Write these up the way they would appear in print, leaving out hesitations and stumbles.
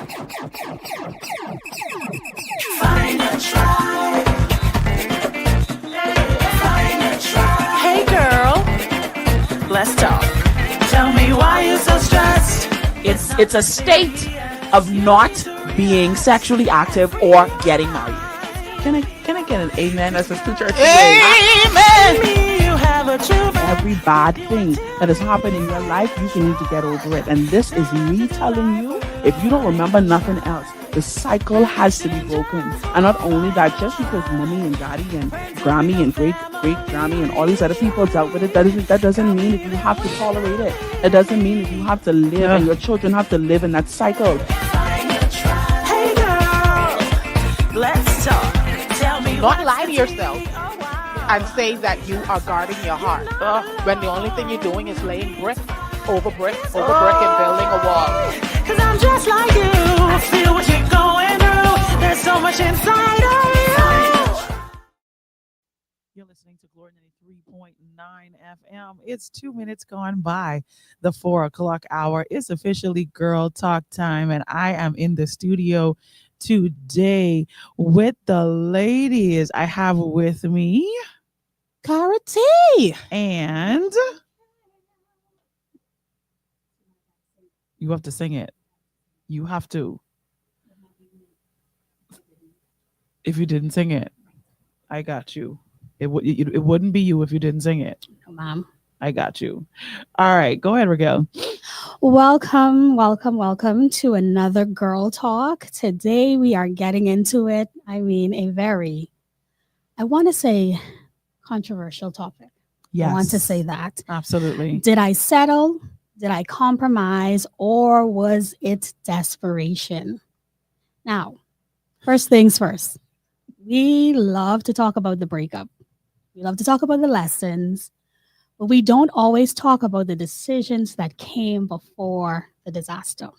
Hey girl, let's talk. Tell me why you're so stressed. It's a state of not being sexually active or getting married. Can I get an amen as a church? Amen. You have a true every bad thing that has happened in your life, you need to get over it. And this is me telling you, if you don't remember nothing else, the cycle has to be broken. And not only that, just because mommy and daddy and Grammy and great Grammy and all these other people dealt with it, that doesn't mean that you have to tolerate it. It doesn't mean that you have to live and your children have to live in that cycle. Hey girl, let's talk. Tell me. Don't lie to yourself and say that you are guarding your heart when the only thing you're doing is laying brick over brick over brick and building a wall. Cause I'm just like you. I feel what you're going through. There's so much inside of you. You're listening to Glory 93.9 FM. It's 2 minutes gone by the 4 o'clock hour. It's officially Girl Talk time, and I am in the studio today with the ladies. I have with me Cara T. And you have to sing it. You have to. If you didn't sing it, I got you. It wouldn't be you if you didn't sing it. No, Mom. I got you. All right, go ahead, Raquel. Welcome to another Girl Talk. Today we are getting into it. I mean, I want to say, controversial topic. Yes. I want to say that. Absolutely. Did I settle? Did I compromise? Or was it desperation? Now, first things first. We love to talk about the breakup. We love to talk about the lessons. But we don't always talk about the decisions that came before the disaster.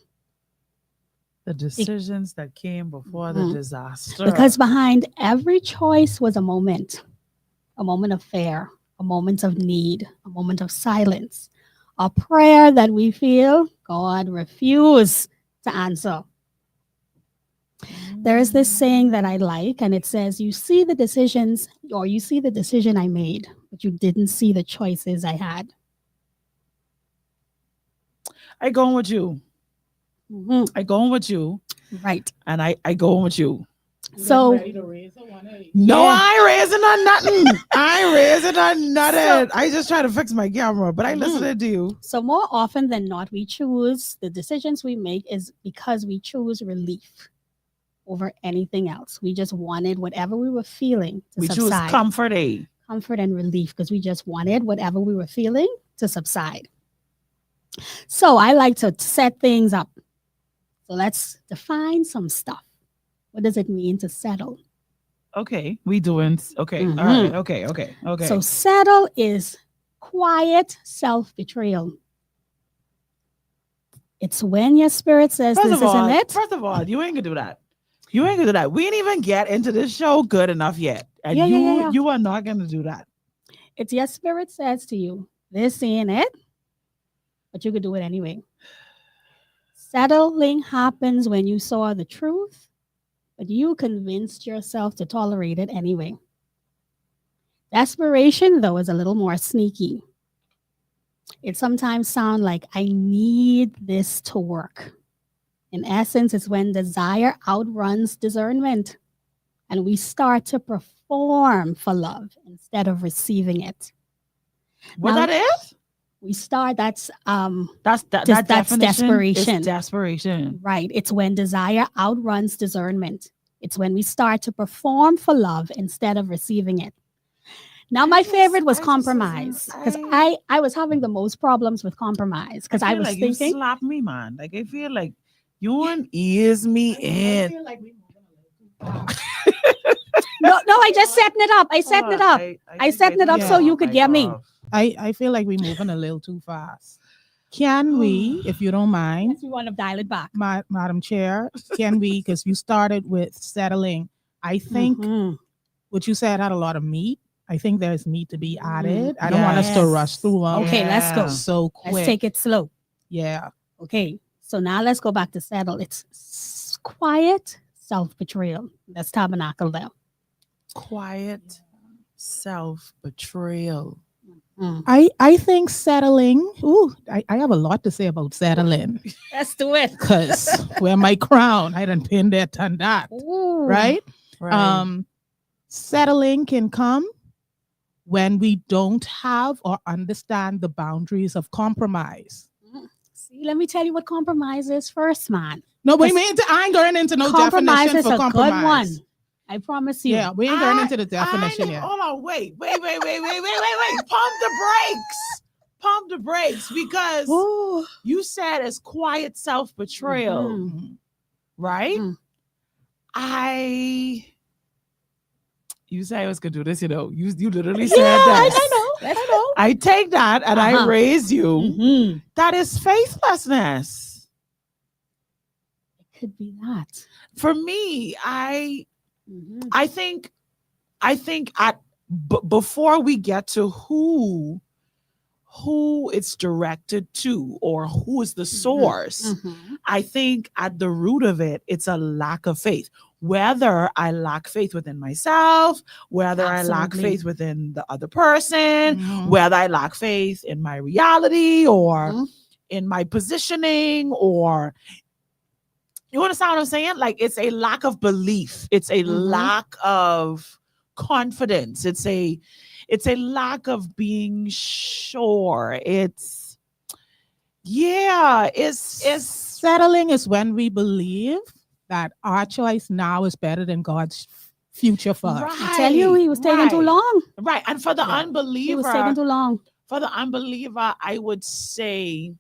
The decisions that came before the disaster. Because behind every choice was a moment of fear, a moment of need, a moment of silence, a prayer that we feel God refused to answer. There is this saying that I like, and it says, you see the decision I made, but you didn't see the choices I had. I going with you. Mm-hmm. I going with you. Right. And I going with you. So no, I ain't raising on nothing. I ain't raising on nothing. I just try to fix my camera, but I listen to you. So more often than not, we choose the decisions we make is because we choose relief over anything else. We just wanted whatever we were feeling to subside. Choose comfort, comfort and relief, because we just wanted whatever we were feeling to subside. So I like to set things up. So let's define some stuff. What does it mean to settle? Okay, we doing okay. All right. Okay. So settle is quiet self-betrayal. It's when your spirit says this isn't it. First of all, you ain't gonna do that. You ain't gonna do that. We didn't even get into this show good enough yet. And you are not gonna do that. It's your spirit says to you, this ain't it, but you could do it anyway. Settling happens when you saw the truth, but you convinced yourself to tolerate it anyway. Desperation, though, is a little more sneaky. It sometimes sounds like, I need this to work. In essence, it's when desire outruns discernment and we start to perform for love instead of receiving it. What now, that is? We start, that's desperation. Is desperation. Right. It's when desire outruns discernment. It's when we start to perform for love instead of receiving it. Now, my favorite was compromise, because I was having the most problems with compromise because I was like thinking, you slap me, man. Like I feel like you want ease me in. I feel like we no, I just setting it up. I setting it up. I setting it up so you could get me. I feel like we're moving a little too fast. Can we, if you don't mind, if you want to dial it back, Madam Chair, can we, because you started with settling. I think what you said had a lot of meat. I think there's meat to be added. I don't want us to rush through them. Okay, let's go. So quick. Let's take it slow. Yeah. Okay. So now let's go back to settle. It's quiet self-betrayal. Let's tabernacle there. Quiet self-betrayal. I think settling. Ooh, I have a lot to say about settling. Let's do it. Because where my crown, I done pinned that on that. Ooh. Right? Right. Settling can come when we don't have or understand the boundaries of compromise. See, let me tell you what compromise is first, man. No, we ain't going into no Compromise definition is for a compromise. good one. I promise you. Yeah, we ain't going into the definition yet. Hold on, wait. Pump the brakes. Pump the brakes, because you said it's quiet self-betrayal, right? You say I was gonna do this, you literally said that. I know. I take that and I raise you. That is faithlessness. It could be that. For me, I think before we get to who it's directed to or who is the source, I think at the root of it, it's a lack of faith. Whether I lack faith within myself, whether I lack faith within the other person, whether I lack faith in my reality or in my positioning, or you understand what I'm saying? Like, it's a lack of belief. It's a lack of confidence. It's a lack of being sure. It's settling is when we believe that our choice now is better than God's future for us. Right. I tell you, he was taking too long. Right. And for the unbeliever, he was taking too long. For the unbeliever, I would say,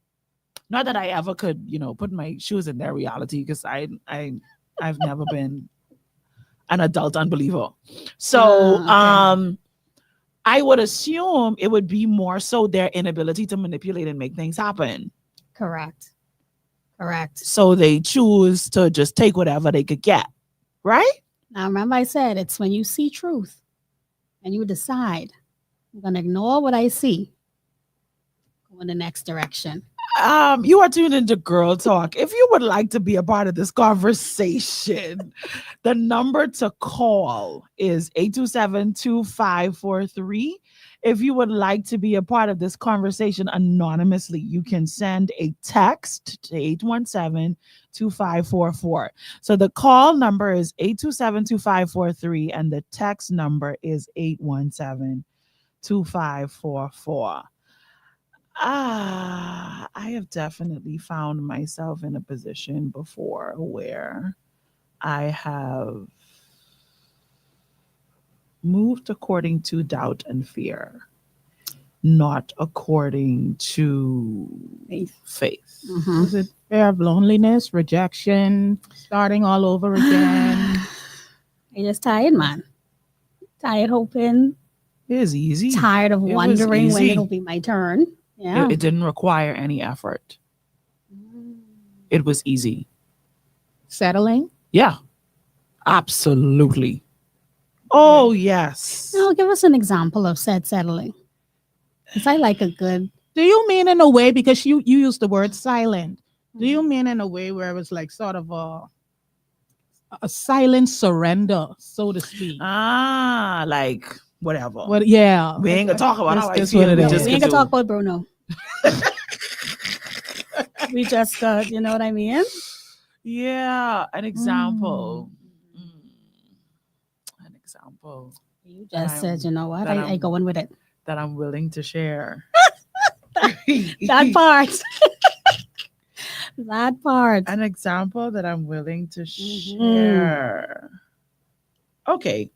not that I ever could, put my shoes in their reality, because I've never been an adult unbeliever. So I would assume it would be more so their inability to manipulate and make things happen. Correct. So they choose to just take whatever they could get. Right? Now, remember I said, it's when you see truth and you decide, I'm going to ignore what I see, go in the next direction. You are tuned into Girl Talk. If you would like to be a part of this conversation, the number to call is 827-2543. If you would like to be a part of this conversation anonymously, you can send a text to 817-2544. So the call number is 827-2543 and the text number is 817-2544. I have definitely found myself in a position before where I have moved according to doubt and fear, not according to faith. Is it fear of loneliness, rejection, starting all over again? You're just tired, man. Tired hoping. It is easy. Tired of wondering when it'll be my turn. Yeah. It didn't require any effort. It was easy. Settling? Yeah, absolutely. Oh, yes. Now, give us an example of settling. Because I like a good... Do you mean in a way, because you used the word silent, do you mean in a way where it was like sort of a silent surrender, so to speak? Like whatever. What? Yeah. We ain't gonna talk about how I feel. What it is. We ain't gonna talk about Bruno. We just got, you know what I mean? Yeah, an example. An example. You just said, you know what? I go in with it. That I'm willing to share. That part. That part. An example that I'm willing to share. Okay.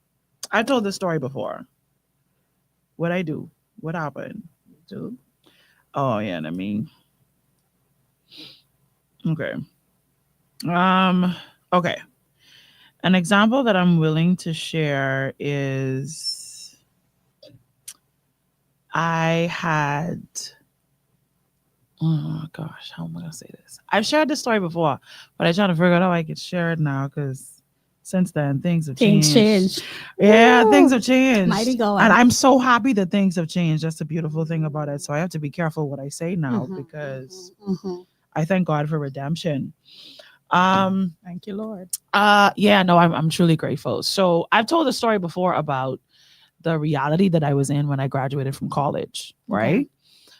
I told this story before. What I do? What happened? Dude. Oh yeah, I mean. Okay. Okay. An example that I'm willing to share is I had, oh gosh, how am I gonna say this? I've shared this story before, but I'm trying to figure out how I can share it now, because since then things have changed. Yeah, things have changed. Mighty going. And I'm so happy that things have changed. That's the beautiful thing about it. So I have to be careful what I say now, because I thank God for redemption. Thank you, Lord. Yeah, no, I'm truly grateful. So I've told a story before about the reality that I was in when I graduated from college, right? Okay.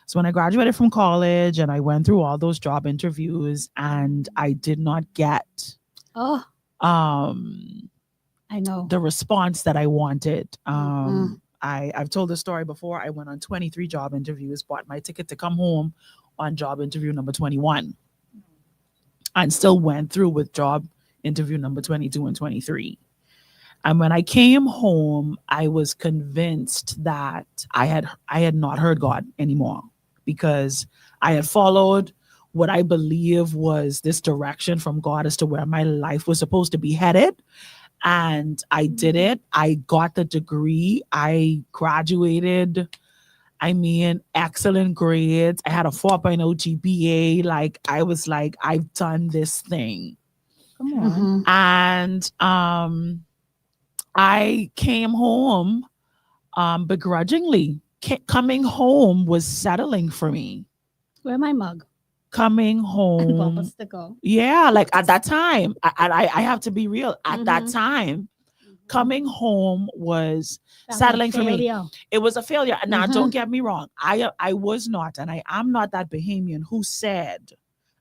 So when I graduated from college and I went through all those job interviews and I did not get Oh, um I know. the response that I wanted. Mhm. I've told the story before. I went on 23 job interviews, bought my ticket to come home on job interview number 21, and still went through with job interview number 22 and 23. And when I came home, I was convinced that I had not heard God anymore, because I had followed what I believe was this direction from God as to where my life was supposed to be headed. And I did it. I got the degree. I graduated. I mean, excellent grades. I had a 4.0 GPA. Like, I was like, I've done this thing. Come on. Mhm. And I came home begrudgingly. Coming home was settling for me. Where my mug Coming and home, bubbles to go. yeah, like at that time, I have to be real. At that Mhm. time, coming home was Felt like settling for me. failure. It was a failure. Now, don't Mhm. get me wrong. I was not, and I am not that Bahamian who said,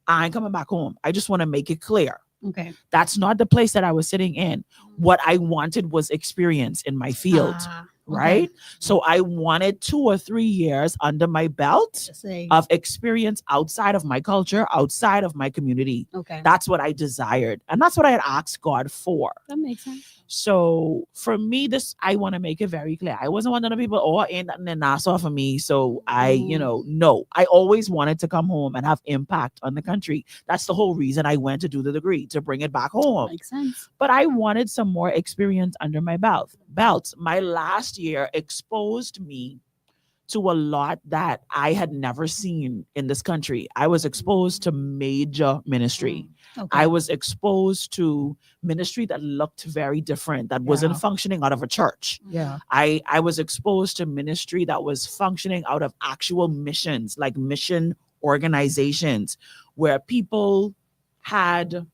I ain't coming back home. I just want to make it clear. Okay. That's not the place that I was sitting in. What I wanted was experience in my field, Ah, right? okay. So I wanted 2 or 3 years under my belt Just say, of experience outside of my culture, outside of my community. okay. That's what I desired. And that's what I had asked God for. That makes sense. So for me, this, I want to make it very clear. I wasn't one of the people, oh, ain't nothing in Nassau for me. So no, I always wanted to come home and have impact on the country. That's the whole reason I went to do the degree, to bring it back home. Makes sense. But I wanted some more experience under my belt. My last year exposed me to a lot that I had never seen in this country. I was exposed to major ministry. Okay. I was exposed to ministry that looked very different, that wasn't Yeah. functioning out of a church. Yeah. I was exposed to ministry that was functioning out of actual missions, like mission organizations, where people had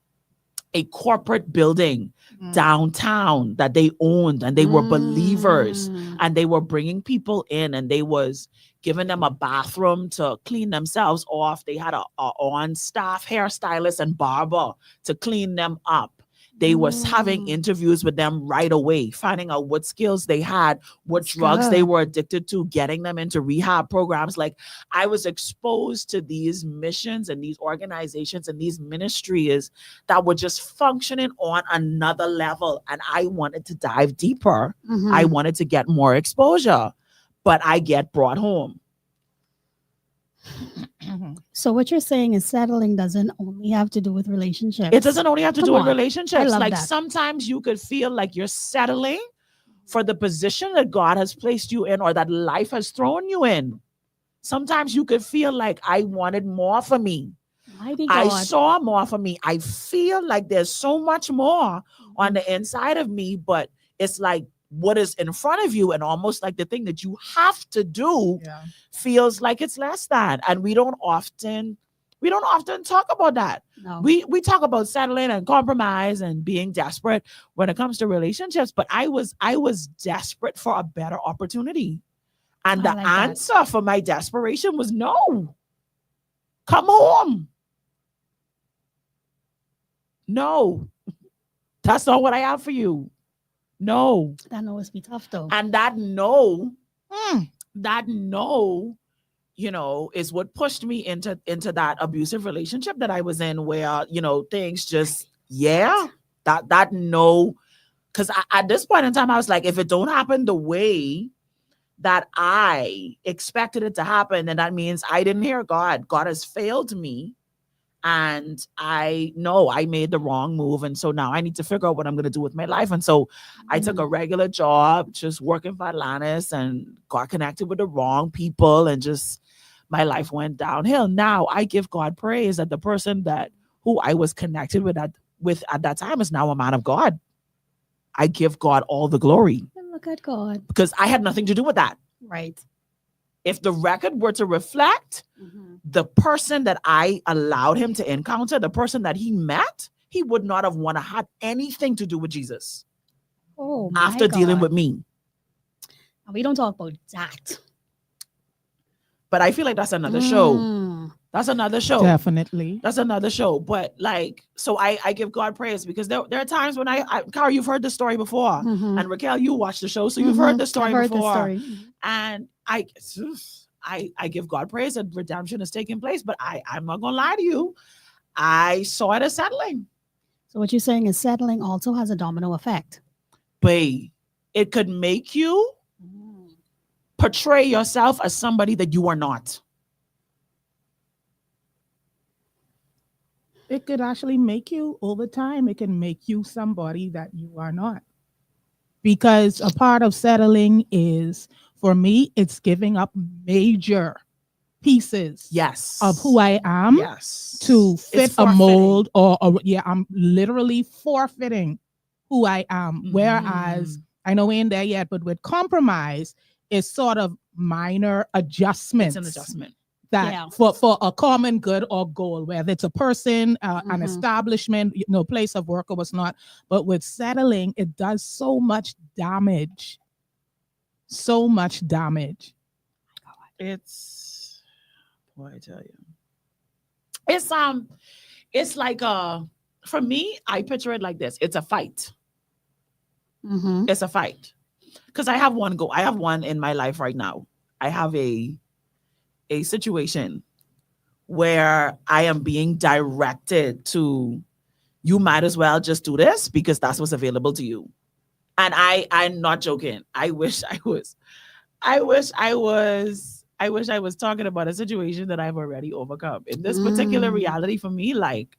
a corporate building downtown that they owned, and they were believers, Mm. and they were bringing people in, and they was giving them a bathroom to clean themselves off. They had a on staff hairstylist and barber to clean them up. They was having interviews with them right away, finding out what skills they had, what That's drugs they good. were addicted to, getting them into rehab programs. Like, I was exposed to these missions and these organizations and these ministries that were just functioning on another level. And I wanted to dive deeper. Mhm. I wanted to get more exposure, but I get brought home. So what you're saying is settling doesn't only have to do with relationships. It doesn't only have to Come do with on. relationships. I love Like, that. sometimes you could feel like you're settling for the position that God has placed you in, or that life has thrown you in. Sometimes you could feel like, I wanted more for me. Mighty I God. saw more for me. I feel like there's so much more on the inside of me, but it's like what is in front of you, and almost like the thing that you have to do Yeah. feels like it's less than. And we don't often talk about that. No. We talk about settling and compromise and being desperate when it comes to relationships, but I was desperate for a better opportunity. And I the like that. answer for my desperation was no. Come home. No. That's not what I have for you. No. That always be tough though. And that no, is what pushed me into that abusive relationship that I was in, where, things just, that no, because at this point in time, I was like, if it don't happen the way that I expected it to happen, then that means I didn't hear God. God has failed me. And I know I made the wrong move. And so now I need to figure out what I'm going to do with my life. And so I took a regular job, just working for Atlantis, and got connected with the wrong people, and just my life went downhill. Now I give God praise that the person who I was connected with at that time is now a man of God. I give God all the glory, Look at God. because I had nothing to do with that. Right. if the record were to reflect the person that I allowed him to encounter, the person that he met, he would not have want to have anything to do with Jesus after dealing with me. We don't talk about that. But I feel like that's another show. That's another show. Definitely. That's another show. But like, so I give God praise because there are times when Cara, you've heard the story before. And Raquel, you watched the show, so you've heard the story before. And I give God praise that redemption is taking place, but I'm not gonna lie to you. I saw it as settling. So what you're saying is settling also has a domino effect. Babe, it could make you portray yourself as somebody that you are not. It could actually make you, over time, it can make you somebody that you are not. Because a part of settling is, for me, it's giving up major pieces of who I am to fit a mold or I'm literally forfeiting who I am. Whereas I know we ain't there yet, but with compromise, it's sort of minor adjustments. It's an adjustment. That for a common good or goal, whether it's a person, an establishment, place of work or what's not. But with settling, it does so much damage. So much damage. It's, boy, I tell you, it's like for me, I picture it like this. It's a fight. It's a fight. Because I have one in my life right now. I have a situation where I am being directed to, you might as well just do this because that's what's available to you. And I'm not joking. I wish I was talking about a situation that I've already overcome. In this particular reality for me, like,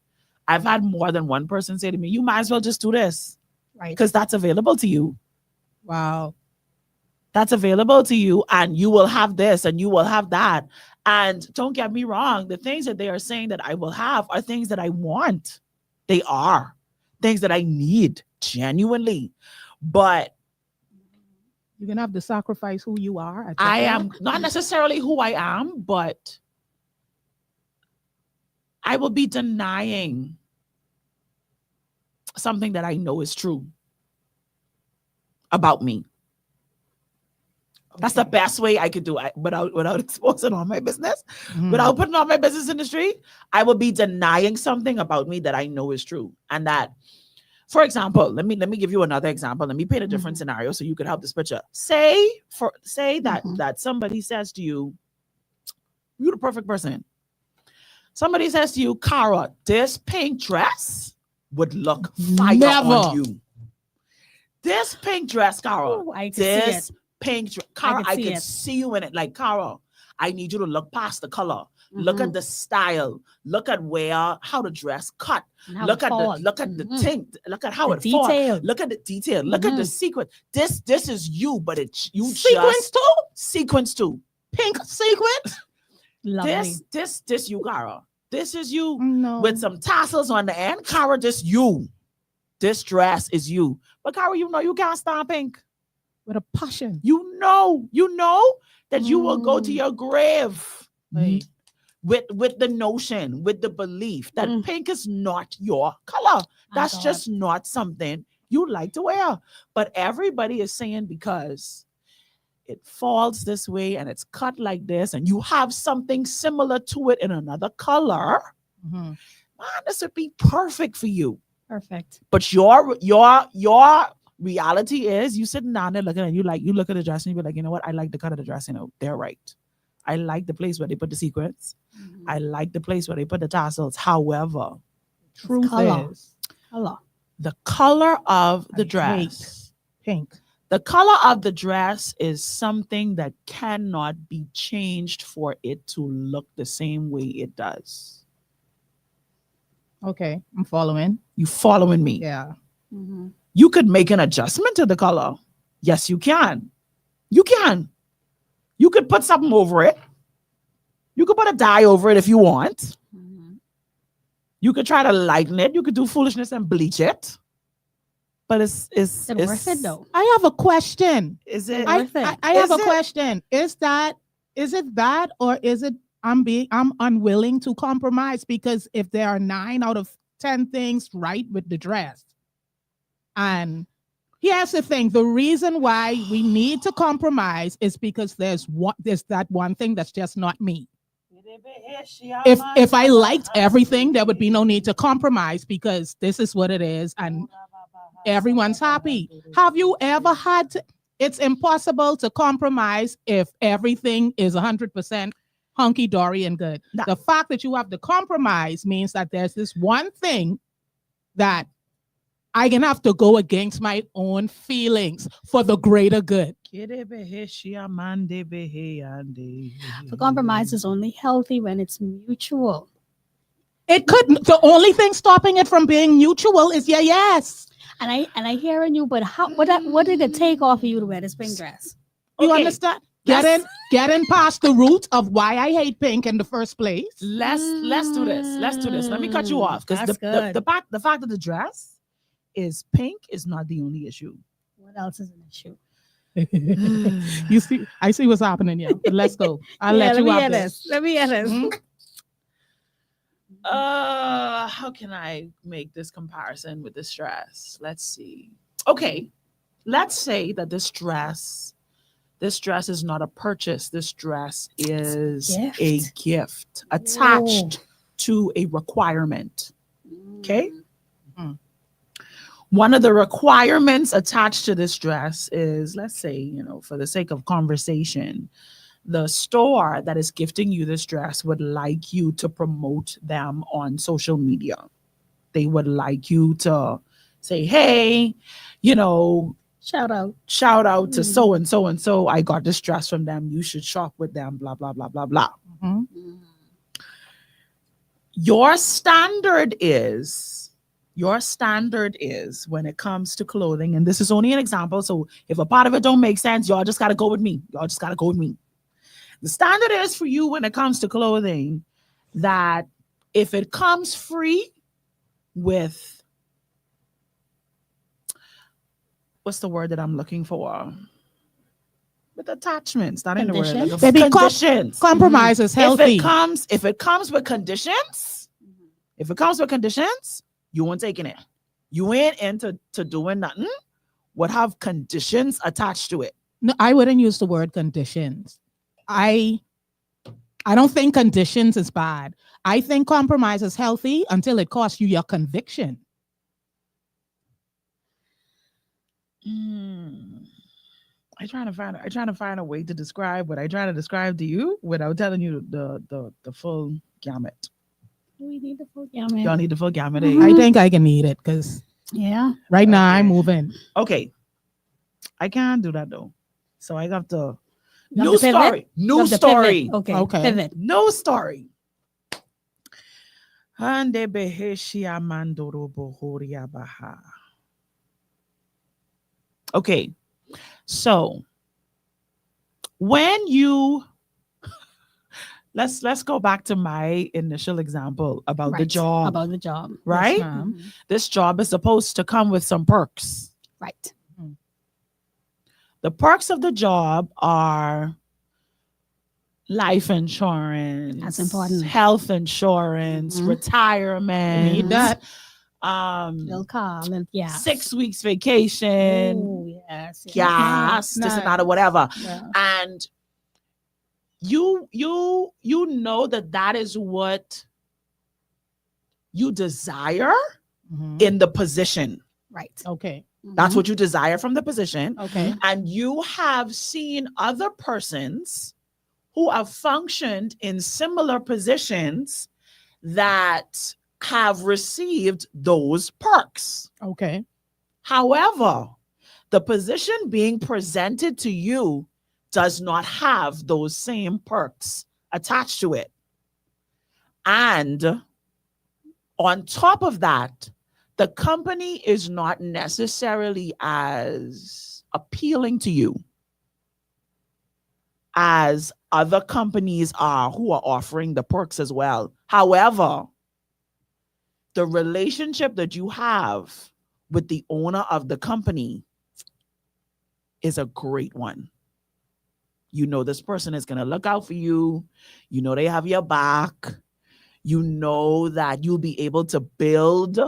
I've had more than one person say to me, you might as well just do this. Right. Because that's available to you. Wow. That's available to you, and you will have this and you will have that. And don't get me wrong, the things that they are saying that I will have are things that I want. They are things that I need genuinely. But you're going to have to sacrifice who you are. I am not necessarily who I am, but I will be denying something that I know is true about me. That's the best way I could do it without exposing all my business, without putting all my business in the street. I will be denying something about me that I know is true. And that, for example, let me give you another example. Let me paint a different scenario so you could help this picture. Say that somebody says to you, you're the perfect person. Somebody says to you, Cara, this pink dress would look fire on you. This pink dress, Cara, this pink dress, Cara, I can see you in it. Like, Cara, I need you to look past the color. Look at the style. Look at how the dress cut. Look at the tint. Look at how it falls. Look at the detail. Look at the sequence. This is you, but it's you. Sequence too. Pink sequence. Lovely. This you, Cara. This is you with some tassels on the end. Cara, this you. This dress is you. But Cara, you can't stand pink. With a passion. You know that you will go to your grave with the notion, with the belief that pink is not your color. That's just not something you like to wear. But everybody is saying because it falls this way and it's cut like this and you have something similar to it in another color, man, this would be perfect for you. Perfect. But your reality is you sitting down there looking at you look at the dress and you be like, you know what? I like the cut of the dress. They're right. I like the place where they put the sequins. I like the place where they put the tassels. However, truth is the color of the dress, pink. The color of the dress is something that cannot be changed for it to look the same way it does. Okay, I'm following. You following me? Yeah. You could make an adjustment to the color. Yes, you can. You can. You could put something over it. You could put a dye over it if you want. You could try to lighten it. You could do foolishness and bleach it. But it's worth it though? I have a question. Is it worth it? I have a question. Is that Is it that, or is it I'm unwilling to compromise? Because if there are 9 out of 10 things right with the dress, and here's the thing, the reason why we need to compromise is because there's that one thing that's just not me. If I liked everything, there would be no need to compromise because this is what it is and everyone's happy. Have you ever had to, it's impossible to compromise if everything is 100% hunky dory and good. Nah. The fact that you have to compromise means that there's this one thing that I can have to go against my own feelings for the greater good. So compromise is only healthy when it's mutual. It could, the only thing stopping it from being mutual is your yes. And I hearing you, but what did it take off of you to wear this pink dress? You Okay. understand? Getting past the root of why I hate pink in the first place. Let's do this. Let's do this. Let me cut you off because That's good. the fact that the dress is pink is not the only issue. What else is an issue? You see, I see what's happening here. But let's go. I'll let you have this. Let me hear this. Mhm. How can I make this comparison with this dress? Let's see. Okay, let's say that this dress is not a purchase. This dress is a gift attached to a requirement. Okay. Mhm. One of the requirements attached to this dress is, let's say, for the sake of conversation, the store that is gifting you this dress would like you to promote them on social media. They would like you to say, hey, Shout out. to so and so and so. I got this dress from them. You should shop with them, blah, blah, blah, blah, blah. Mhm. Your standard is when it comes to clothing, and this is only an example. So if a part of it don't make sense, y'all just got to go with me. The standard is for you when it comes to clothing that if it comes free with, what's the word that I'm looking for? With attachments, not in the word. I'm looking for. Baby, Conditions. Compromise is healthy. If it comes with conditions, you ain't taking it. You ain't into doing nothing. Would have conditions attached to it. No, I wouldn't use the word conditions. I don't think conditions is bad. I think compromise is healthy until it costs you your conviction. I'm trying to find a way to describe what I try to describe to you without telling you the full gamut. We need the full gamut. Y'all need the full gamut. I think I can need it because Yeah. right now Okay. I'm moving. Okay. I can't do that though. So I got to You new have to pivot? story. You New have to story. pivot. Okay. Okay. Pivot. No story. Hande beheshia mandoro bohoria baha. Okay. So when you let's go back to my initial example about the Right. job. About the job. Right? Yes, ma'am. Mhm. This job is supposed to come with some perks. Right. The perks of the job are life insurance, That's important. health insurance, Mhm. retirement, Need that. Little car. Yeah. 6 weeks vacation, Oh, yes. gas, this and that or whatever. Yeah. And you know that is what you desire Mhm. in the position. Right. Okay. That's what you desire from the position. Okay. And you have seen other persons who have functioned in similar positions that have received those perks. Okay. However, the position being presented to you does not have those same perks attached to it. And on top of that, the company is not necessarily as appealing to you as other companies are who are offering the perks as well. However, the relationship that you have with the owner of the company is a great one. You know this person is going to look out for you. You know they have your back. You know that you'll be able to build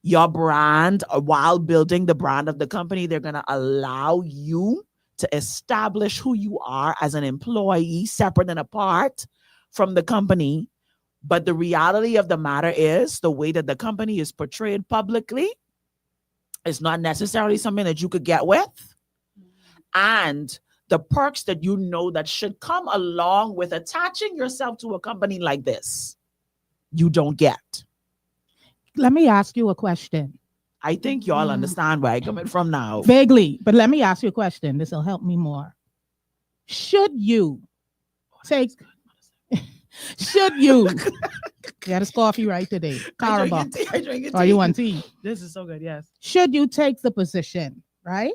your brand while building the brand of the company. They're going to allow you to establish who you are as an employee, separate and apart from the company. But the reality of the matter is the way that the company is portrayed publicly is not necessarily something that you could get with. And the perks that you know that should come along with attaching yourself to a company like this, you don't get. Let me ask you a question. I think y'all understand where I'm coming from now. Vaguely, but let me ask you a question. This will help me more. Should you take, should you, yeah, this coffee right today. Cara box. I drink it Or you want tea? This is so good, yes. Should you take the position, right?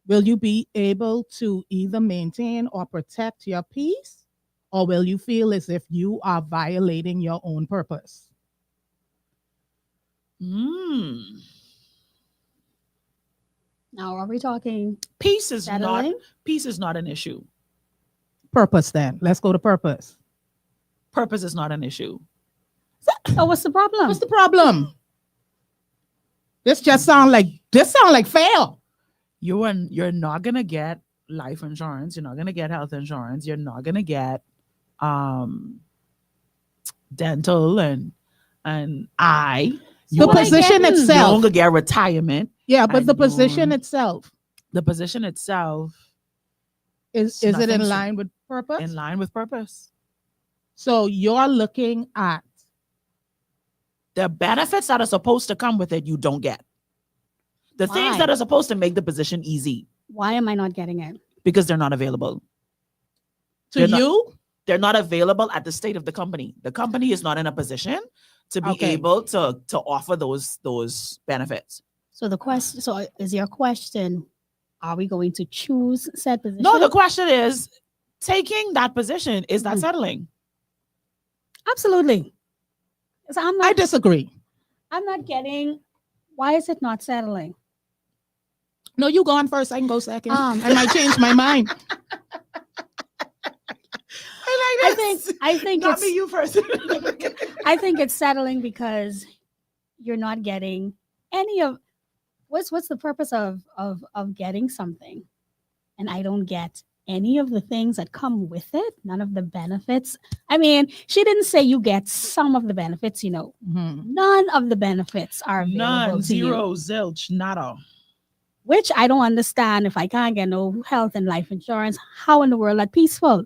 Will you be able to either maintain or protect your peace? Or will you feel as if you are violating your own purpose? Now, are we talking Peace is settling? not an issue. Purpose then. Let's go to purpose. Purpose is not an issue. So what's the problem? What's the problem? This sound like fail. You're not gonna get life insurance. You're not gonna get health insurance. You're not gonna get dental and eye. The position You itself. don't gonna get retirement. Yeah, but and the position you- itself, The position itself is it in nothing's line with purpose? in line with purpose. So you're looking at The benefits that are supposed to come with it, you don't get. The things Why? that are supposed to make the position easy Why am I not getting it? because they're not available. to They're not- you. They're not available at the state of the company. The company is not in a position to be Okay. able to offer those benefits. So the question, so is your question, are we going to choose said position? No, the question is, taking that position, is that Mhm. settling? Absolutely. So I disagree. I'm not getting, why is it not settling? No, you go on first. I can go second. Um, I might change my mind. I think Not it's me, you first. I think it's settling because you're not getting any of what's the purpose of getting something, and I don't get any of the things that come with it, none of the benefits. I mean, she didn't say you get some of the benefits, Mhm. none of the benefits are available None, to you, zero, zilch, nada. which I don't understand. If I can't get no health and life insurance, how in the world that peaceful?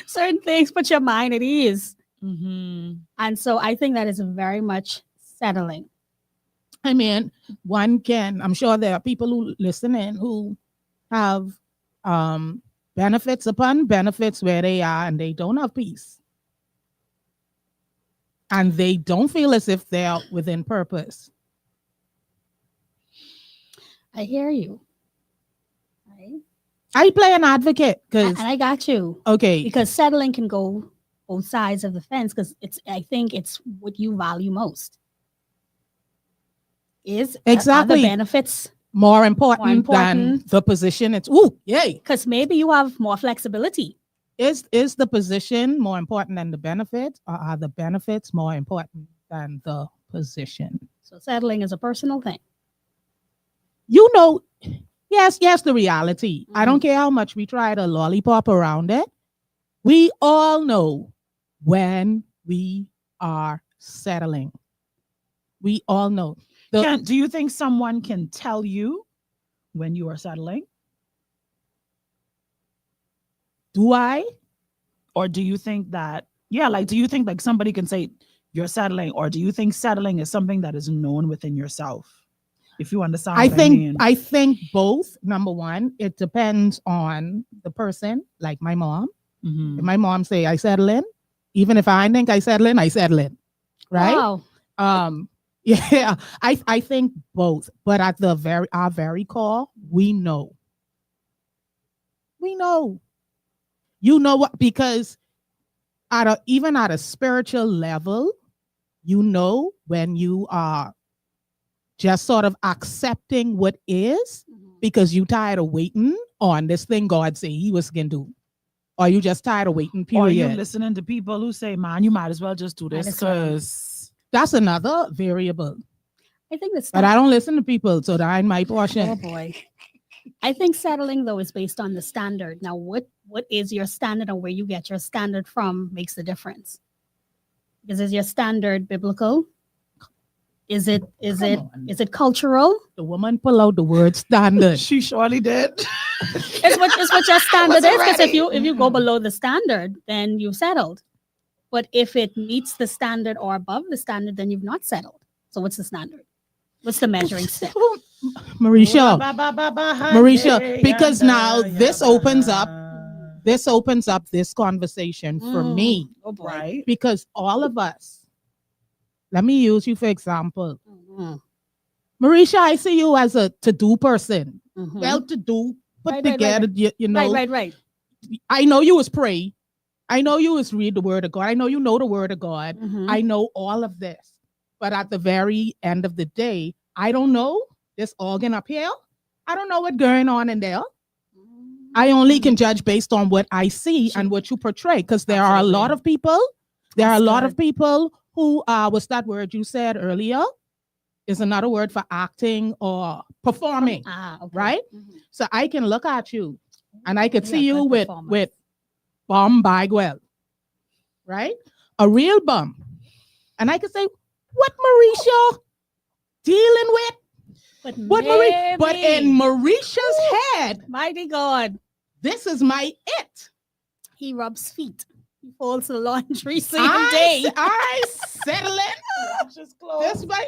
Certain things put your mind at ease. Mm-hmm. And so I think that is very much settling. I mean, I'm sure there are people who listen in who have benefits upon benefits where they are and they don't have peace. And they don't feel as if they're within purpose. I hear you. Right? I play an advocate And because, I got you. okay, Because settling can go both sides of the fence because I think it's what you value most. Are exactly. the benefits, more important than important. the position. It's, ooh, yay. because maybe you have more flexibility. Is the position more important than the benefits, or are the benefits more important than the position? So settling is a personal thing. Yes, the reality. I don't care how much we try to lollipop around it. We all know when we are settling. We all know. Do you think someone can tell you when you are settling? Do I? Or do you think that, do you think like somebody can say you're settling? Or do you think settling is something that is known within yourself? If you understand what I mean. I think both. Number one, it depends on the person, like my mom. Mhm. If my mom say I settle in, even if I think I settle in, right? Wow. Yeah, I think both, but at our very core, we know. You know what? Because even at a spiritual level, you know when you are just sort of accepting what is because you tired of waiting on this thing God say he was going to do. Or you just tired of waiting, Or you period. listening to people who say, man, you might as well just do Might this as well. because That's another variable. I think that's But I don't listen to people, so that ain't my portion. Oh boy. I think settling though is based on the standard. Now, what is your standard and where you get your standard from makes the difference. Because is your standard biblical? Is it cultural? The woman pull out the word standard. she surely did. It's what your standard is. wasn't Because ready. if you go below the standard, then you've settled. But if it meets the standard or above the standard, then you've not settled. So what's the standard? What's the measuring stick? Marisha, because now this opens up this conversation for me. Oh boy. Right. Because all of us, let me use you for example. Mhm. Marisha, I see you as a to-do person. Mhm. Well to do, put Right, right, together, you know. Right. I know you was pray. I know you was read the word of God. I know you know the word of God. Mhm. I know all of this. But at the very end of the day, I don't know this organ up here. I don't know what's going on in there. I only can judge based on what I see and what you portray. Because there are a lot of people. There are a lot of people who what's that word you said earlier? Is another word for acting or performing. Okay. Right? Mhm. So I can look at you and I could Yeah, see you good with performance. Bum Bagwell. Right? A real bum. And I could say, what Marisha dealing with? But But in Marisha's head, mighty God, this is my it. he rubs feet. He folds the laundry same day. I settle it. Just close. This way.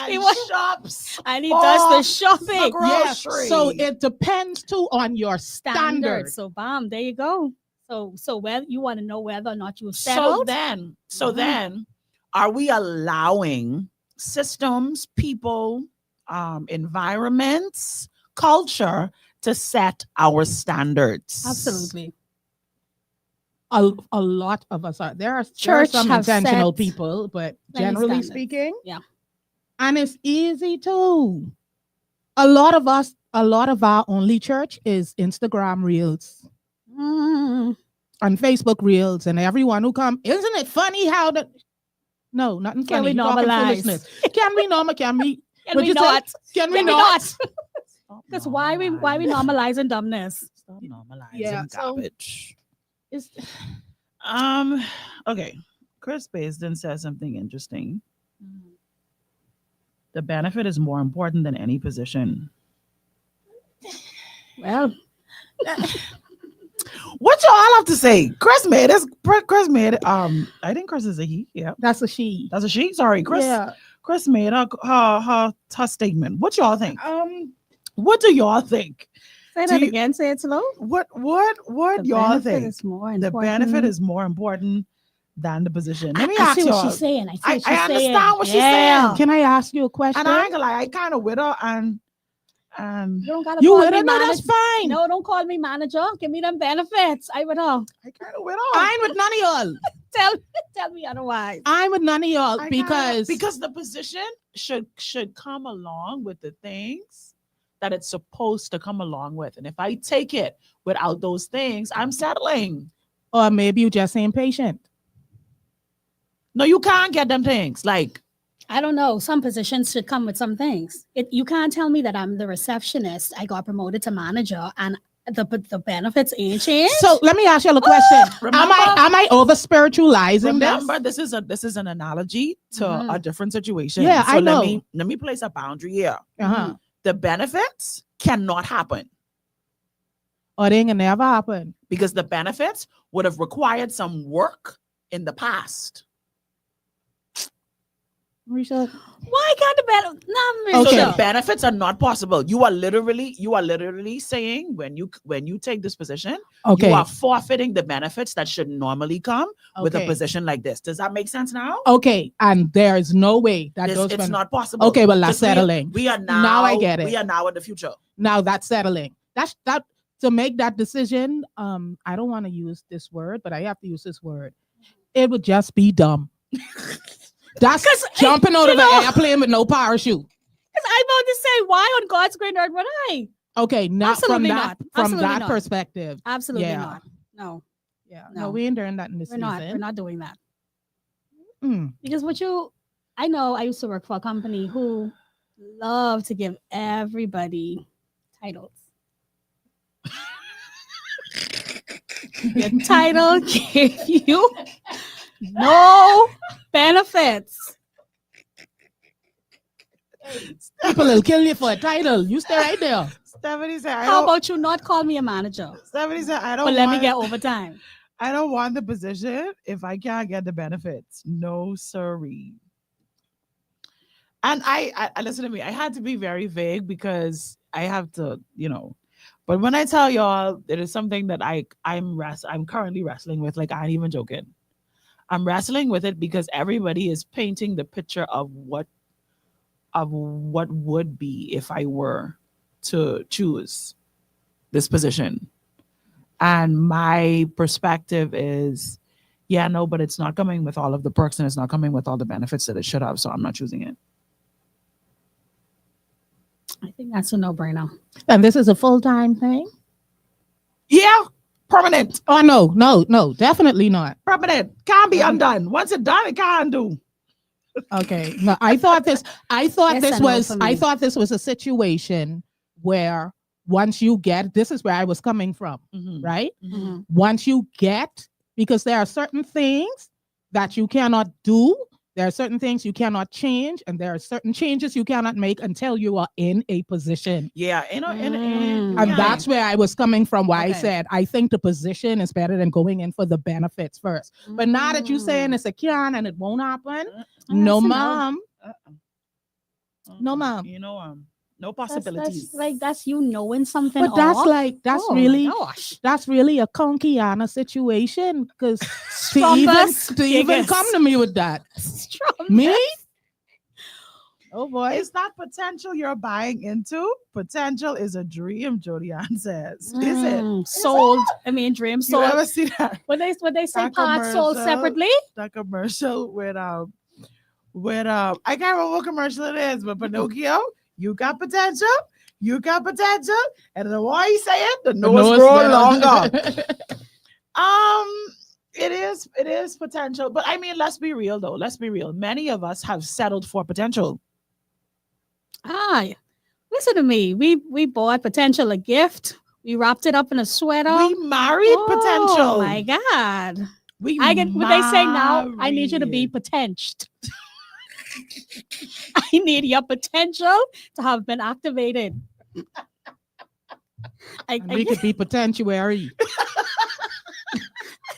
He was- shops. And he does the shopping. the gro- Yes. Grocery. So it depends too on your standard. So bam, there you go. So whether you want to know whether or not you settled. So then, are we allowing systems, people, environments, culture to set our standards? Absolutely. A lot of us are. There are Church some have intentional set people, but many generally standards. speaking, Yeah. and it's easy too. A lot of our only church is Instagram reels Mm. and Facebook reels, and everyone who come, isn't it funny how the no, nothing Can funny. we You talking normalize? foolishness. Can we normal? Can we? Can Would we you say- not? Can we Can we not? not? Because why we normalizing dumbness? Stop normalizing Yeah, so- garbage. It's, Okay. Chris Basden says something interesting. The benefit is more important than any position. Well, What y'all have to say? Chris made it. I think Chris is a he. Yeah. that's a she. That's a she. Sorry, Chris. Yeah. Chris made her statement. What y'all think? What do y'all think? say Do that you- again. Say it slow. What The y'all benefit think? is more The important. benefit is more important than the position. Let me I ask see what y'all. she's saying. I see I what she's saying. understand what she's Yeah. saying. Can I ask you a question? And I ain't gonna lie, I kind of with her and You don't gotta You call with me her? No, that's manager. fine. No, don't call me manager. Give me them benefits. I would know. I kind of with her. I'm with none of y'all. Tell me otherwise. I'm with none of y'all I because the position should come along with the things that it's supposed to come along with. And if I take it without those things, I'm settling. or maybe you just impatient. No, you can't get them things. Like, I don't know. Some positions should come with some things. You can't tell me that I'm the receptionist. I got promoted to manager and the benefits ain't changed. So let me ask you a question. remember- Am I over spiritualizing remember, this? this is an analogy to Mhm. a different situation. Yeah, so I know. Let me place a boundary here. Uh-huh. The benefits cannot happen Or they ain't gonna never happen. because the benefits would have required some work in the past. Marisha, Why can't the benefits? No, Okay. So the benefits are not possible. You are literally saying when you take this position, okay. you are forfeiting the benefits that should normally come with a Okay. position like this. Does that make sense now? Okay, and there is no way that It's those not possible. Okay, well, that's 'Cause settling. We are now. Now I get it. We are now in the future. Now that's settling. That's that to make that decision. I don't want to use this word, but I have to use this word. It would just be dumb. That's jumping out of an airplane with no parachute. I'm about to say, why on God's green earth would I? Okay, not Absolutely from not. that from Absolutely that not. perspective. Absolutely Yeah. not. No, Yeah. No. No, we ain't doing that in this we're season. not. We're not doing that. Mm. Because I know I used to work for a company who love to give everybody titles. Your title gave you no benefits. People will kill you for a title. You stay right there. Stephanie said, How about you not call me a manager, Stephanie said, I but don't let me want get overtime? I don't want the position if I can't get the benefits. No, sorry. And I listen to me. I had to be very vague because I have to, But when I tell y'all, it is something that I'm currently wrestling with. Like, I ain't even joking. I'm wrestling with it because everybody is painting the picture of what would be if I were to choose this position. And my perspective is, yeah, no, but it's not coming with all of the perks and it's not coming with all the benefits that it should have. So I'm not choosing it. I think that's a no-brainer. And this is a full-time thing? Yeah, permanent. Oh no, definitely not. Permanent. Can't be undone. Once it's done, it can't do. Okay. No, I thought this Yes and no for me. was a situation where once you get, this is where I was coming from, right? Mhm. Once you get, because there are certain things that you cannot do, there are certain things you cannot change, and there are certain changes you cannot make until you are in a position. Yeah, Mm. And that's where I was coming from, why I Okay. said I think the position is better than going in for the benefits first. But now that you're saying it's a can and it won't happen, no, That's a no. ma'am. Uh-uh. No, ma'am. No That's possibilities. that's you knowing something. But that's off. like Oh my really gosh. that's really a conkiana situation because to Strongest, even biggest. come to me with that. Strong. Me? Oh boy. It's not potential you're buying into. Potential is a dream, Jodianne says. Is it? Sold? I mean, dream You sold. ever see that When they say that parts sold commercial? separately? that commercial with I can't remember what commercial it is, but Pinocchio, you got potential, and the more you say it, the nose grow longer. It is potential, but I mean, let's be real though. Let's be real. Many of us have settled for potential. Listen to me. We bought potential a gift. We wrapped it up in a sweater. We married potential. Oh my God. We I get what they say now. I need you to be married. potential. I need your potential to have been activated. And we could be potentiary.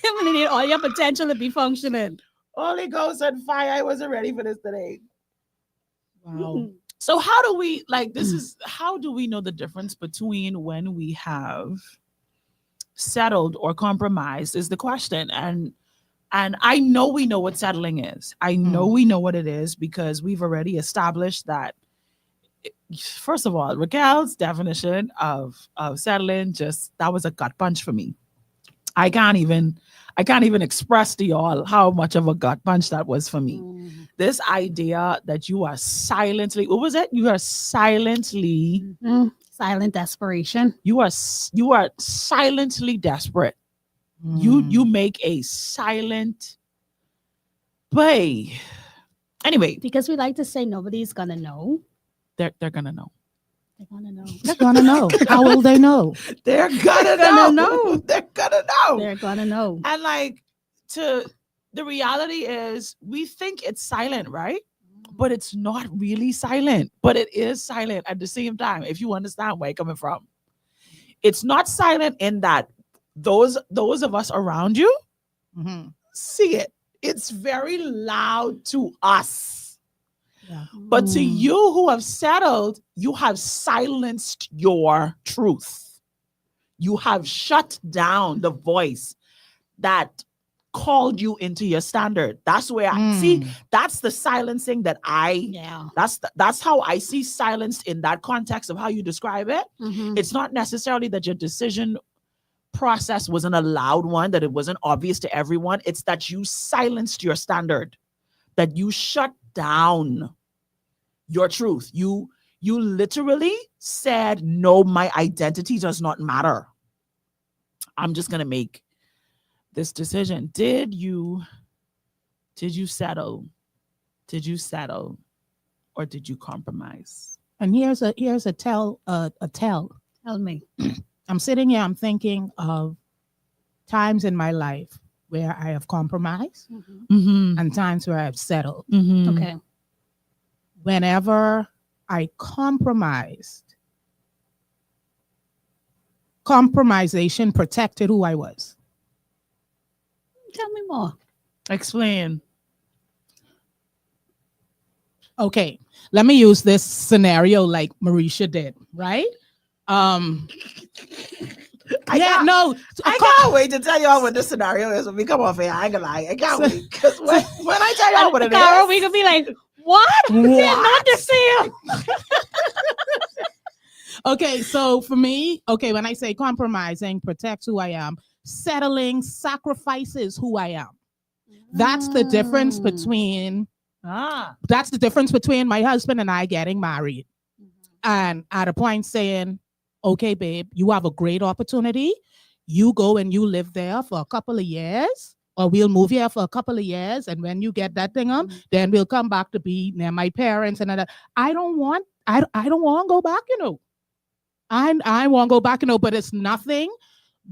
I'm gonna need all your potential to be functioning. Holy Ghost and fire. I wasn't ready for this today. Wow. So how do we how do we know the difference between when we have settled or compromised is the question. And I know we know what settling is. I know we know what it is because we've already established that. First of all, Raquel's definition of settling, just that was a gut punch for me. I can't even express to y'all how much of a gut punch that was for me. This idea that you are silently, what was it? You are silently, Silent desperation. you are silently desperate. You make a silent play. Anyway, Because we like to say nobody's gonna know. they're gonna know. They're gonna know. They're gonna know. How will they know? They're gonna gonna know. know. They're gonna know. They're gonna know. And like the reality is we think it's silent, right? But it's not really silent, but it is silent at the same time. If you understand where I'm coming from, it's not silent in that those of us around you see it. It's very loud to us. Yeah. But to you who have settled, you have silenced your truth. You have shut down the voice that called you into your standard. That's where I see, that's the silencing that that's how I see silence in that context of how you describe it. It's not necessarily that your decision process wasn't a loud one, that it wasn't obvious to everyone. It's that you silenced your standard, that you shut down your truth. You You literally said, no, my identity does not matter. I'm just going to make this decision. Did you settle? Did you settle? Or did you compromise? And here's a tell. Tell me. I'm sitting here, I'm thinking of times in my life where I have compromised Mm-hmm. and times where I've settled. Mm-hmm. Okay. Whenever I compromised, compromisation protected who I was. Tell me more. Explain. Okay, let me use this scenario like Mericha did, right? I can't wait to tell y'all what this scenario is when we come off here. I ain't gonna lie. I can't wait. Because when I tell y'all what it Cara, is, we could be like, what? Not the same. Okay, so for me, okay, when I say compromising protects who I am, settling sacrifices who I am. That's the difference between my husband and I getting married. And at a point saying, okay, babe, you have a great opportunity. You go and you live there for a couple of years, or we'll move here for a couple of years. And when you get that thing up, then we'll come back to be near my parents. And I don't want to go back, I won't go back, but it's nothing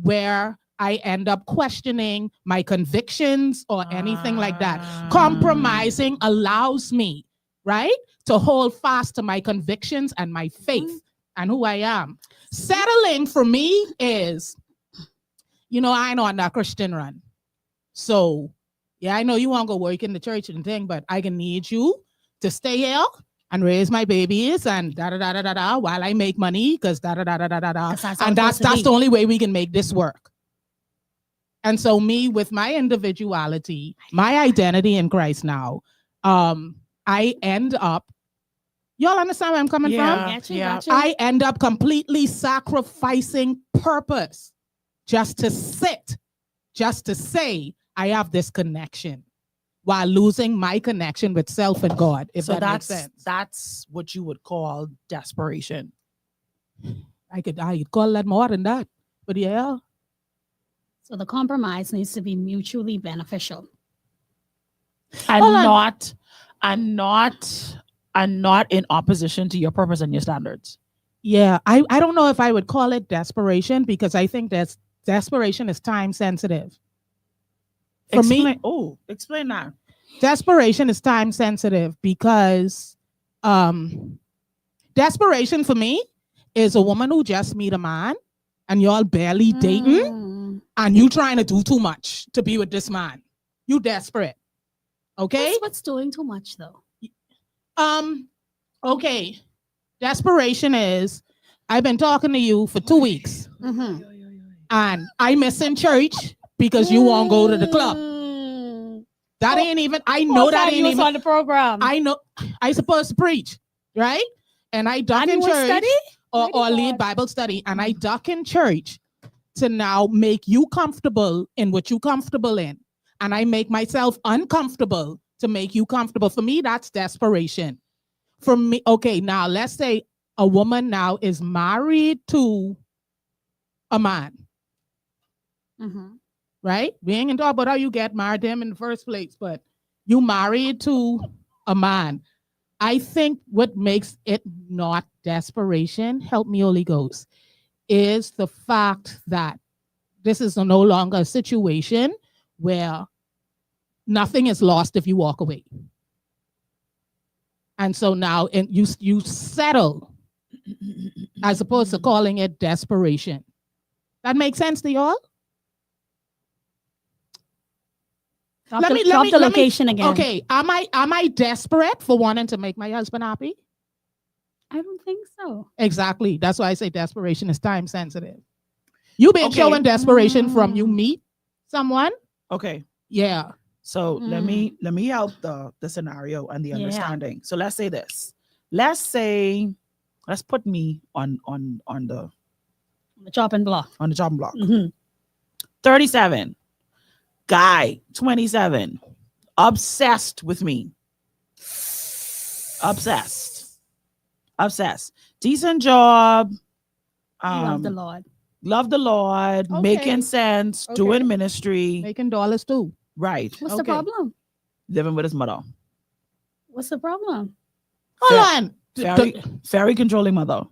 where I end up questioning my convictions or anything like that. Compromising allows me, right, to hold fast to my convictions and my faith and who I am. Settling for me is, I know I'm not Christian run. So, yeah, I know you want to go work in the church and thing, but I can need you to stay here and raise my babies and da-da-da-da-da-da while I make money because da-da-da-da-da-da. And that's the only way we can make this work. And so me, with my individuality, my identity in Christ now, I end up, y'all understand where I'm coming from? Gotcha. I end up completely sacrificing purpose just to say I have this connection while losing my connection with self and God, if that makes sense. That's what you would call desperation. I could call that more than that, but yeah. So the compromise needs to be mutually beneficial. And not in opposition to your purpose and your standards. Yeah, I don't know if I would call it desperation because I think that desperation is time sensitive. Explain that. Desperation is time sensitive because desperation for me is a woman who just meet a man and y'all barely dating and you trying to do too much to be with this man. You desperate. Okay? What's doing too much though? Okay. Desperation is I've been talking to you for 2 weeks and I missing church because you won't go to the club. That ain't even, I know that ain't even on the program. I know I supposed to preach, right? And I duck in church study? or lead Bible study, and I duck in church to now make you comfortable in what you comfortable in. And I make myself uncomfortable to make you comfortable. For me, that's desperation. For me, okay, now let's say a woman now is married to a man. Right? We ain't gonna talk about how you get married to him in the first place, but you married to a man. I think what makes it not desperation, help me Holy Ghost, is the fact that this is no longer a situation where nothing is lost if you walk away. And so now you settle as opposed to calling it desperation. That makes sense to y'all? Drop the location again. Okay, am I desperate for wanting to make my husband happy? I don't think so. Exactly. That's why I say desperation is time sensitive. You've been showing desperation from you meet someone. Okay. Yeah. So let me help the scenario and the understanding. So let's say this. Let's put me on the chopping block. On the chopping block. 37. Guy, 27. Obsessed with me. Obsessed. Obsessed. Decent job. Love the Lord. Love the Lord. Okay. Making sense. Okay. Doing ministry. Making dollars too. Right. What's the Okay. problem? Living with his mother. What's the problem? Hold Fair- on. Very controlling mother.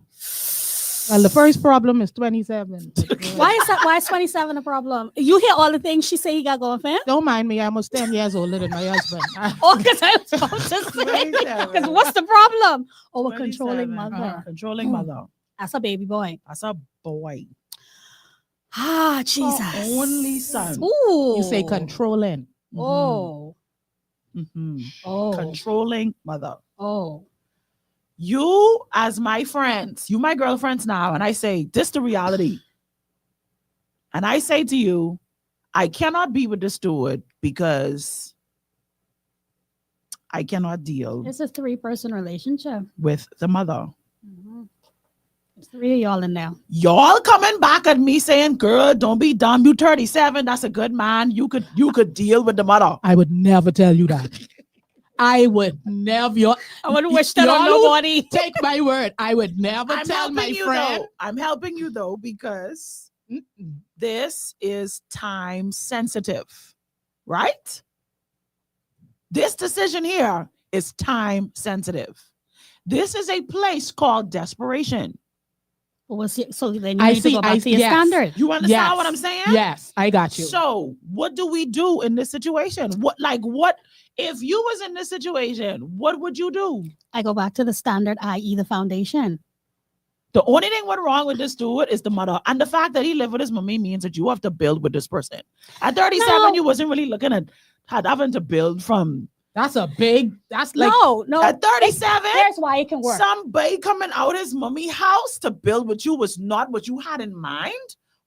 Well, the first problem is 27. Why is 27 a problem? You hear all the things she say you got going, fam? Don't mind me. I'm almost 10 years older than my husband. Oh, because I was about to say. 27. Because what's the problem? Oh, a 27. controlling mother. Controlling mother. That's a baby boy. That's a boy. Ah, Jesus. Only son. Ooh. You say controlling. Oh. Mhm. Oh. Controlling mother. Oh. You, as my friends, you my girlfriends now, and I say, this the reality. And I say to you, I cannot be with the steward because I cannot deal It's a 3-person relationship. with the mother. Mhm. There's 3 of y'all in there. Y'all coming back at me saying, girl, don't be dumb. You 37. That's a good man. You could deal with the mother. I would never tell you that. I would never. I wouldn't wish that on y'all who nobody. Take my word. I would never tell my friend. I'm helping you though, because this is time sensitive, right? This decision here is time sensitive. This is a place called desperation. Well, so then you I need see, to go back to your yes. standard. You understand Yes. what I'm saying? Yes, I got you. So what do we do in this situation? What if you was in this situation, what would you do? I go back to the standard, i.e. the foundation. The only thing went wrong with this dude is the mother. And the fact that he lived with his mommy means that you have to build with this person. At 37, No. you wasn't really looking at having to build from. That's like No. At 37, Here's why it can work. somebody coming out his mommy house to build with you was not what you had in mind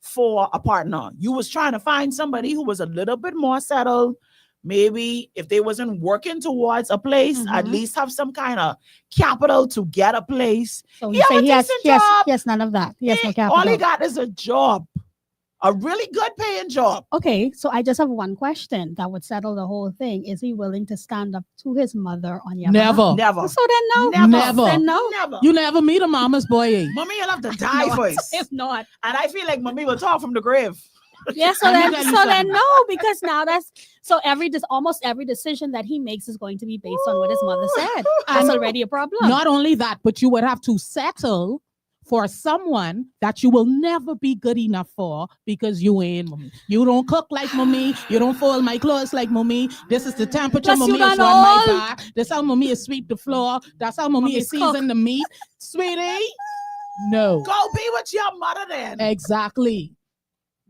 for a partner. You was trying to find somebody who was a little bit more settled. Maybe if they wasn't working towards a place, at Mhm. least have some kind of capital to get a place. So He you have say a he has decent job. none of that. He has no All capital. he got is a job, a really good paying job. Okay, so I just have one question that would settle the whole thing. Is he willing to stand up to his mother on your behalf? never. Never. So then no. Never. Then no. Never. You never meet a mama's boy. Eh? Mommy, you'll have to die No, first. If not. And I feel like mommy will talk from the grave. Yeah, so Let me then tell you then something. no, because now that's so almost every decision that he makes is going to be based on what his mother said. That's And already a problem. Not only that, but you would have to settle for someone that you will never be good enough for because you ain't mommy. You don't cook like mommy. You don't fold my clothes like mommy. This is the temperature Plus you mommy is done on my all- back. That's how mommy is sweep the floor. That's how mommy is Mommy's season the meat. Sweetie, no. Go be with your mother then. Exactly.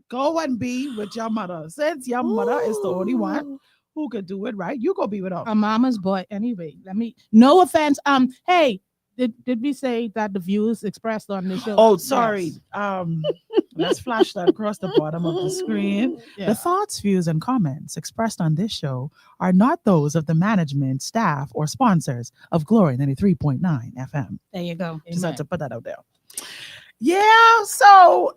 Go and be with your mother. Since your mother is the only one Ooh. who could do it, right? You go be with her. A mama's boy. Anyway, no offense. Hey, did we say that the views expressed on this show? Oh, sorry. Yes. Let's flash that across the bottom of the screen. Yeah. The thoughts, views, and comments expressed on this show are not those of the management, staff, or sponsors of Glory 93.9 FM. There you go. Just had Amen. to put that out there. Yeah, so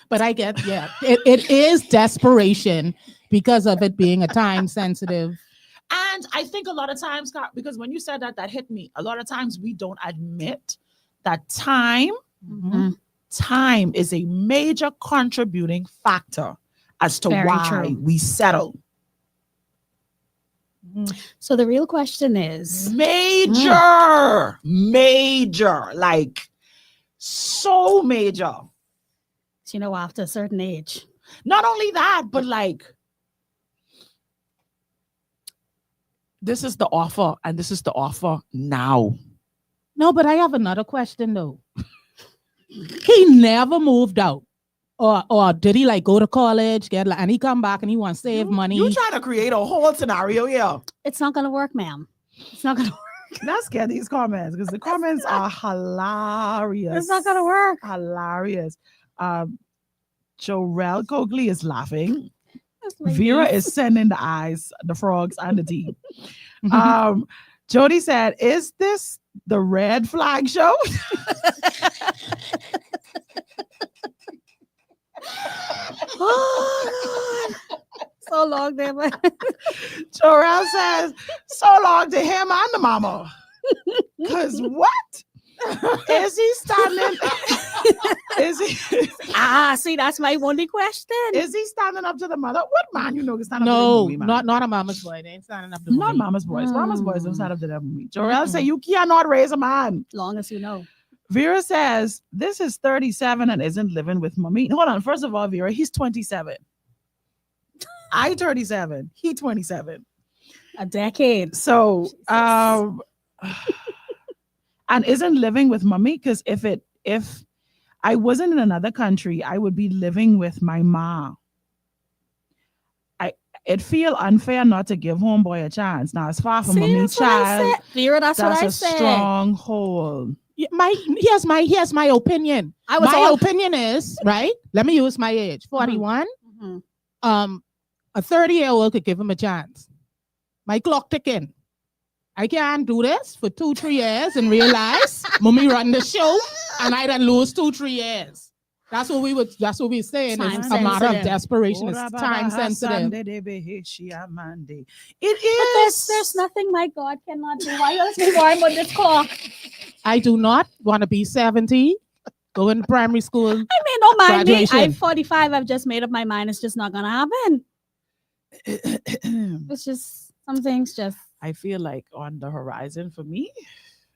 But I get, it is desperation because of it being a time sensitive. and I think a lot of times, because when you said that hit me. A lot of times we don't admit that time is a major contributing factor as to Very why true. we settle. So the real question is, Major, like so major. after a certain age, Not only that, but like this is the offer, and this is the offer now. No, but I have another question though. He never moved out. Or did he like go to college, and he come back and he want to save money? You trying to create a whole scenario here. it's not going to work, ma'am. It's not going to work. Let's get these comments because the comments are hilarious. It's not going to work. Hilarious. Jorel Cogley is laughing. That's my Vera niece. is sending the eyes, the frogs, and the tea. Jody said, "Is this the red flag show?" Oh, God. So long there, man. Jorel says, "So long to him and the mama." Because what? Is he standing? Is he See, that's my only question. is he standing up to the mother? What man you know can stand up to the No, movie, man? not a mama's boy. They ain't standing up to Not me. mama's boys. Mama's boys don't stand up to that movie. Jorel say Mm-mm. you cannot raise a man. Long as you know. Vera says this is 37 and isn't living with mommy. Hold on. First of all, Vera, he's 27. I 37. He 27. A decade. So Jesus. and isn't living with mommy, because if I wasn't in another country, I would be living with my mom. It feel unfair not to give homeboy a chance. Now, as far from See, mommy that's what I child, said. Vera, that's what that's I a said. stronghold. Here's my opinion. I was My all- opinion is, right? Let me use my age. 41. Mhm. A 30-year-old could give him a chance. My clock ticking. I can't do this for 2-3 years and realize mommy run the show and I done lose 2-3 years. That's what we saying. Time It's a matter of sensitive. desperation. It's time sensitive. It But is. there's nothing my God cannot do. Why else be worrying about this clock? I do not want to be 70, go into primary school. I mean, don't mind me. Graduation. I'm 45. I've just made up my mind. It's just not gonna happen. It's just some things just. I feel like on the horizon for me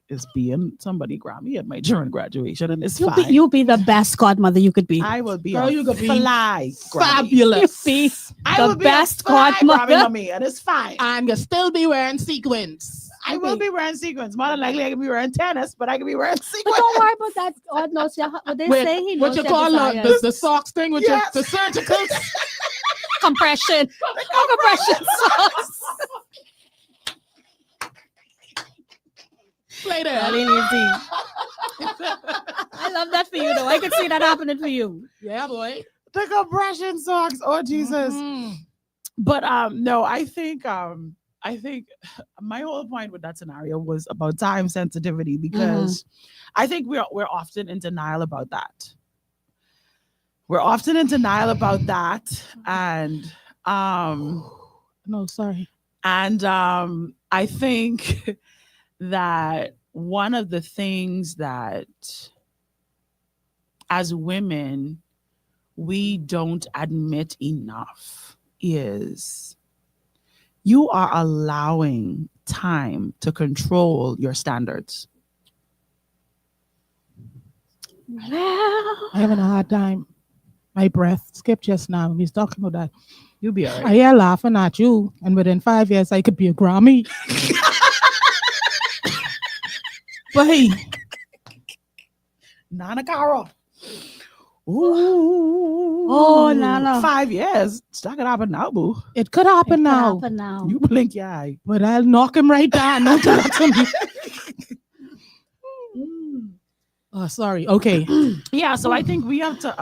is being somebody Grammy at my during graduation, and it's fine. You'll be the best godmother you could be. I will be Girl, a you could be fly Grammy. Fabulous. Be I the will be best a fly godmother. Grammy mommy, and it's fine. And you still be wearing sequins. I will be wearing sequins. More than likely, I can be wearing tennis, but I can be wearing sequins. But don't worry about that. God knows your, what they say. He knows What you your call desires. the socks thing with Yes. the surgicals? compression. Compression socks. Play that. Really easy. I love that for you, though. I could see that happening for you. Yeah, boy. The compression socks. Oh Jesus. Mhm. But no, I think my whole point with that scenario was about time sensitivity, because I think we're often in denial about that. We're often in denial about that, and No, sorry. I think that one of the things that as women we don't admit enough is you are allowing time to control your standards. I'm having a hard time. My breath skipped just now. He's talking about that. You'll be all right. I hear laughing at you, and within 5 years, I could be a Grammy. But hey, Nana Cara. Ooh. Oh, Nana. 5 years. It's not gonna happen now, boo. it could happen now. Happen now. You blink your eye. But I'll knock him right down. Don't do that to me. Oh, sorry. Okay. Yeah, so I think we have to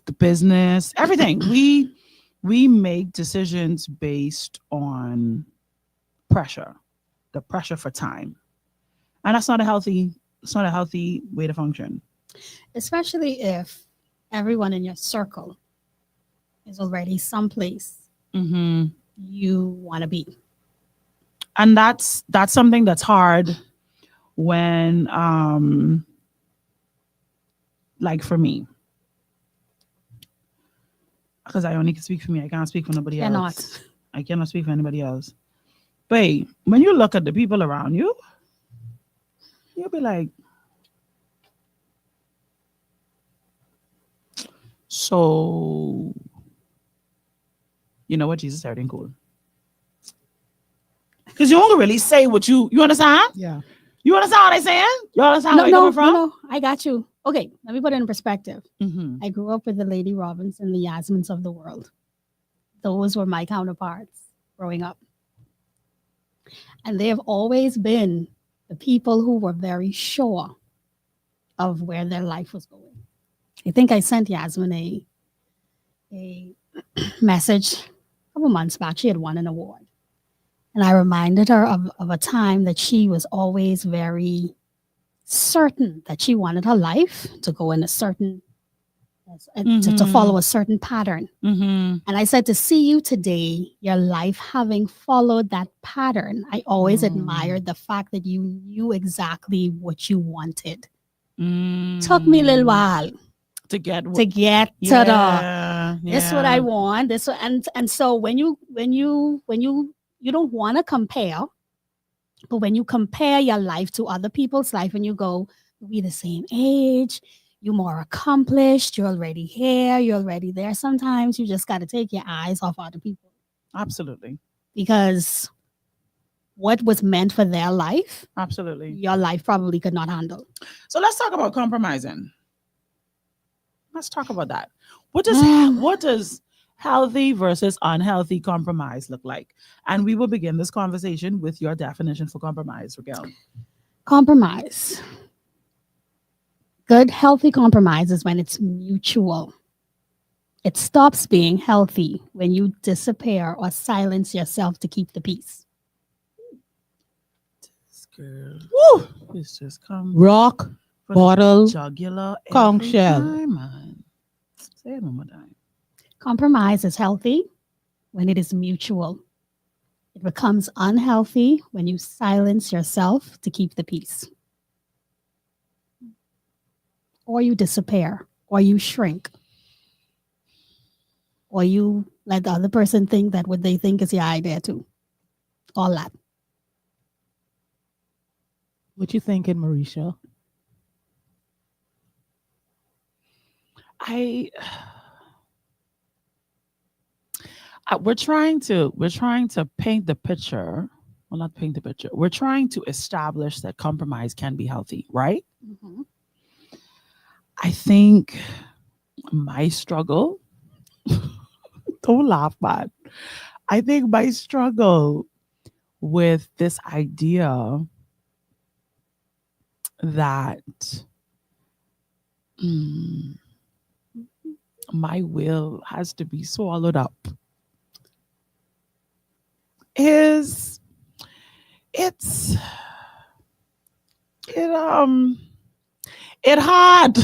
the business, everything. We make decisions based on pressure, the pressure for time. And it's not a healthy way to function. Especially if everyone in your circle is already someplace Mm-hmm. you want to be. And that's something that's hard when like for me, because I only can speak for me. I can't speak for nobody Cannot. else. I cannot speak for anybody else. But when you look at the people around you, you'll be like, so you know what, Jesus, everything cool. Because you won't really say what you understand? Yeah. You understand what I'm saying? You understand where I'm coming from? No, I got you. Okay, let me put it in perspective. Mm-hmm. I grew up with the Lady Robinson, the Yasmins of the world. Those were my counterparts growing up. And they have always been the people who were very sure of where their life was going. I think I sent Yasmin a message a couple months back. She had won an award. And I reminded her of a time that she was always very certain that she wanted her life to go in a certain, to follow a certain pattern. Mm-hmm. And I said, to see you today, your life having followed that pattern, I always admired the fact that you knew exactly what you wanted. Took me a little while to get to the this is what I want. This and so when you don't want to compare, but when you compare your life to other people's life and you go, we the same age, you're more accomplished, you're already here, you're already there. Sometimes you just got to take your eyes off other people. Absolutely. Because what was meant for their life, absolutely, your life probably could not handle. So let's talk about compromising. Let's talk about that. What does healthy versus unhealthy compromise look like? And we will begin this conversation with your definition for compromise, Raquel. Compromise. Good, healthy compromise is when it's mutual. It stops being healthy when you disappear or silence yourself to keep the peace. This girl. Woo! It's just come. Rock, bottle, jugular, conch shell. Man. Say it one more time. Compromise is healthy when it is mutual. It becomes unhealthy when you silence yourself to keep the peace. Or you disappear, or you shrink, or you let the other person think that what they think is your idea too. All that. What you thinking, Mericha? We're trying to paint the picture. Well, not paint the picture. We're trying to establish that compromise can be healthy, right? Mm-hmm. I think my struggle, don't laugh, man. I think my struggle with this idea that my will has to be swallowed up is it hard.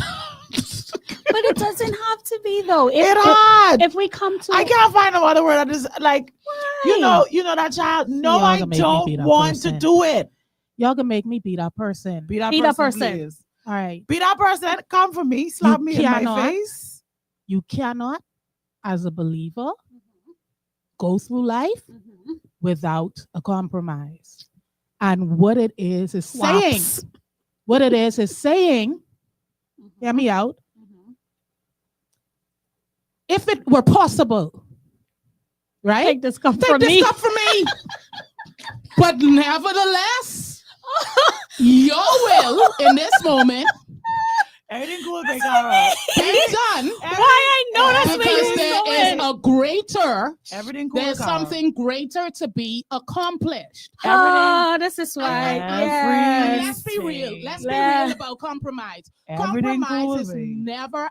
But it doesn't have to be though. If we come to, I can't find no other word. I just like, why? you know that child. No, Y'all I gonna make me don't beat that want person. to do it. Y'all can make me beat that person. Beat that Beat that person, person. please. All right. Beat that person. Come for me. Slap You me in my cannot. face. You cannot, as a believer, go through life without a compromise. And what it is saying, hear me out, if it were possible, right? Take this cup Take from this me. cup from me. But nevertheless, your will in this moment Everything cool, big Cara. be done. Why I know that's where Because you're there is going. a greater, Everything cool, there's Cara. something greater to be accomplished. Oh, this is why. Every- Let's be real. Let's be Yeah. real about compromise. Everything Compromise cool, is babe. never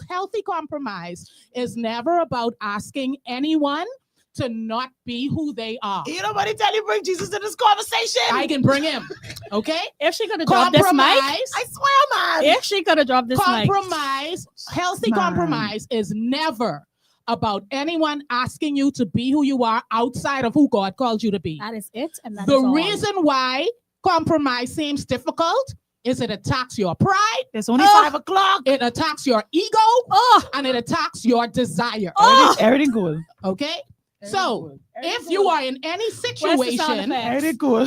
healthy compromise is never about asking anyone to not be who they are. You nobody tell you bring Jesus to this conversation. I can bring him. Okay? If she could have dropped this mic, Compromise. I swear, man. if she could have dropped this mic, Compromise, healthy Man. compromise is never about anyone asking you to be who you are outside of who God called you to be. that is it. And that The is all. reason why compromise seems difficult is it attacks your pride, It's only 5 o'clock. it attacks your ego, and it attacks your desire. Everything cool. Okay? So, if you are in any Where's the sound situation, effect? Everything cool.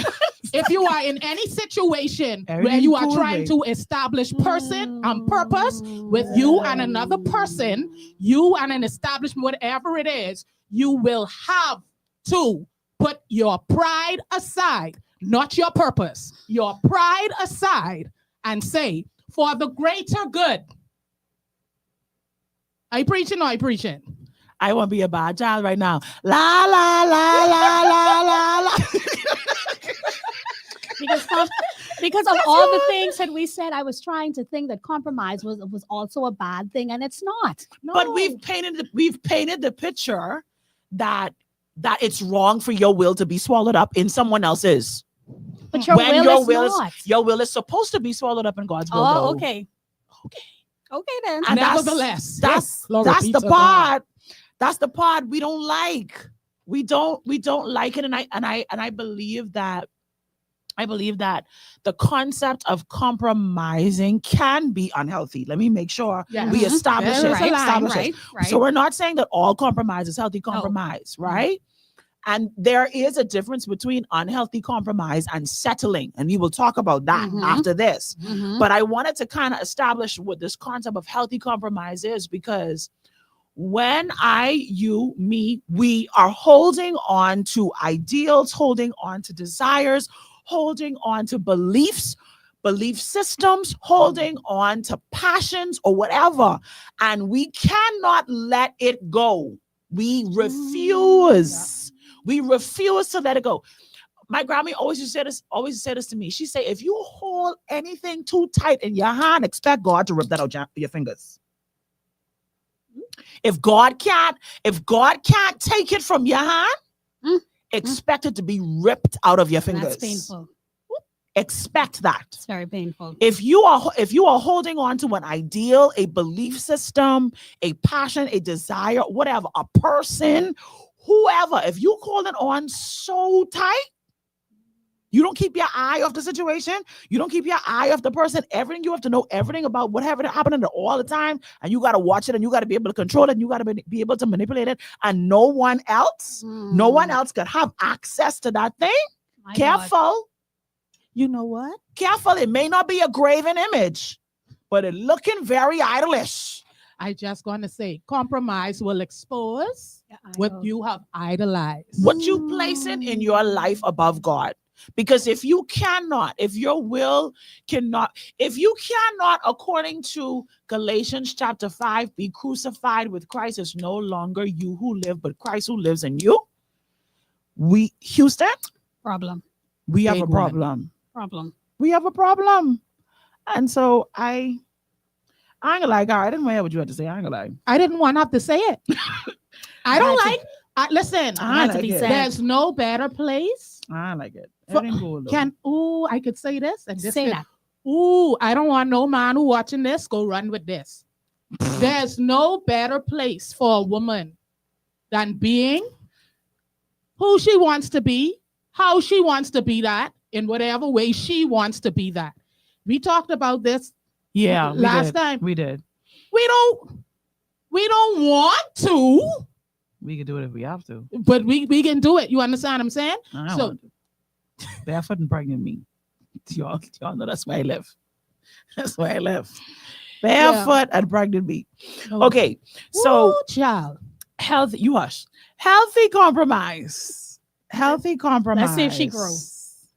if you are in any situation where Everything you are cool, trying babe. to establish person and purpose with you and another person, you and an establishment, whatever it is, you will have to put your pride aside, not your purpose, your pride aside, and say, for the greater good. Are you preaching or are you preaching? I want to be a bad child right now. La la la la la la la. Because because of all the things that we said, I was trying to think that compromise was also a bad thing, and it's not. No. But we've painted the picture that it's wrong for your will to be swallowed up in someone else's. But your When will is not. your will is supposed to be swallowed up in God's will. Oh, though. okay. Okay then. And Nevertheless, that's glory that's be the to part. That's the part we don't like. We don't like it, and I believe that. I believe that the concept of compromising can be unhealthy. Let me make sure Yes. we establish There it. is a line, Establish it. right. So we're not saying that all compromise is healthy compromise, right? And there is a difference between unhealthy compromise and settling. And we will talk about that Mhm. after this. Mhm. But I wanted to kind of establish what this concept of healthy compromise is, because when we are holding on to ideals, holding on to desires, holding on to beliefs, belief systems, holding on to passions or whatever, and we cannot let it go. We refuse. We refuse to let it go. My grandma always used to say this to me. She say, if you hold anything too tight in your hand, expect God to rip that out your fingers. If God can't take it from your hand, expect it to be ripped out of your fingers. That's painful. Expect that. It's very painful. If you are holding on to an ideal, a belief system, a passion, a desire, whatever, a person, whoever, if you hold it on so tight, you don't keep your eye off the situation. You don't keep your eye off the person. Everything you have to know, everything about whatever happening all the time, and you got to watch it, and you got to be able to control it, and you got to be able to manipulate it, and no one else could have access to that thing. My Careful. God. You know what? Careful. It may not be a graven image, but it looking very idolish. I just gonna say, compromise will expose Yeah, what idol. you have idolized. What you placing in your life above God. Because if you cannot, if your will cannot, if you cannot, according to Galatians chapter 5, be crucified with Christ, it's no longer you who live, but Christ who lives in you. Houston, Problem. we have Big a one. problem. We have a problem. And so I ain't gonna lie, Cara, I didn't hear what you had to say. I ain't gonna lie. I didn't want to have to say it. I don't Had to- like. Listen, I had to like be it. said. there's no better place. I like it. For- Everything cool, though. I could say this and this. Say that. I don't want no man who watching this go run with this. There's no better place for a woman than being who she wants to be, how she wants to be that, in whatever way she wants to be that. We talked about this Yeah, last time. we did. We don't want to, We can do it if we have to. but we can do it. You understand what I'm saying? I don't So- want to. Barefoot and pregnant me. Y'all know that's where I live. That's where I live. Barefoot and pregnant me. Okay, so Ooh, child. healthy. You hush. Healthy compromise. Healthy compromise. Let's see if she grew.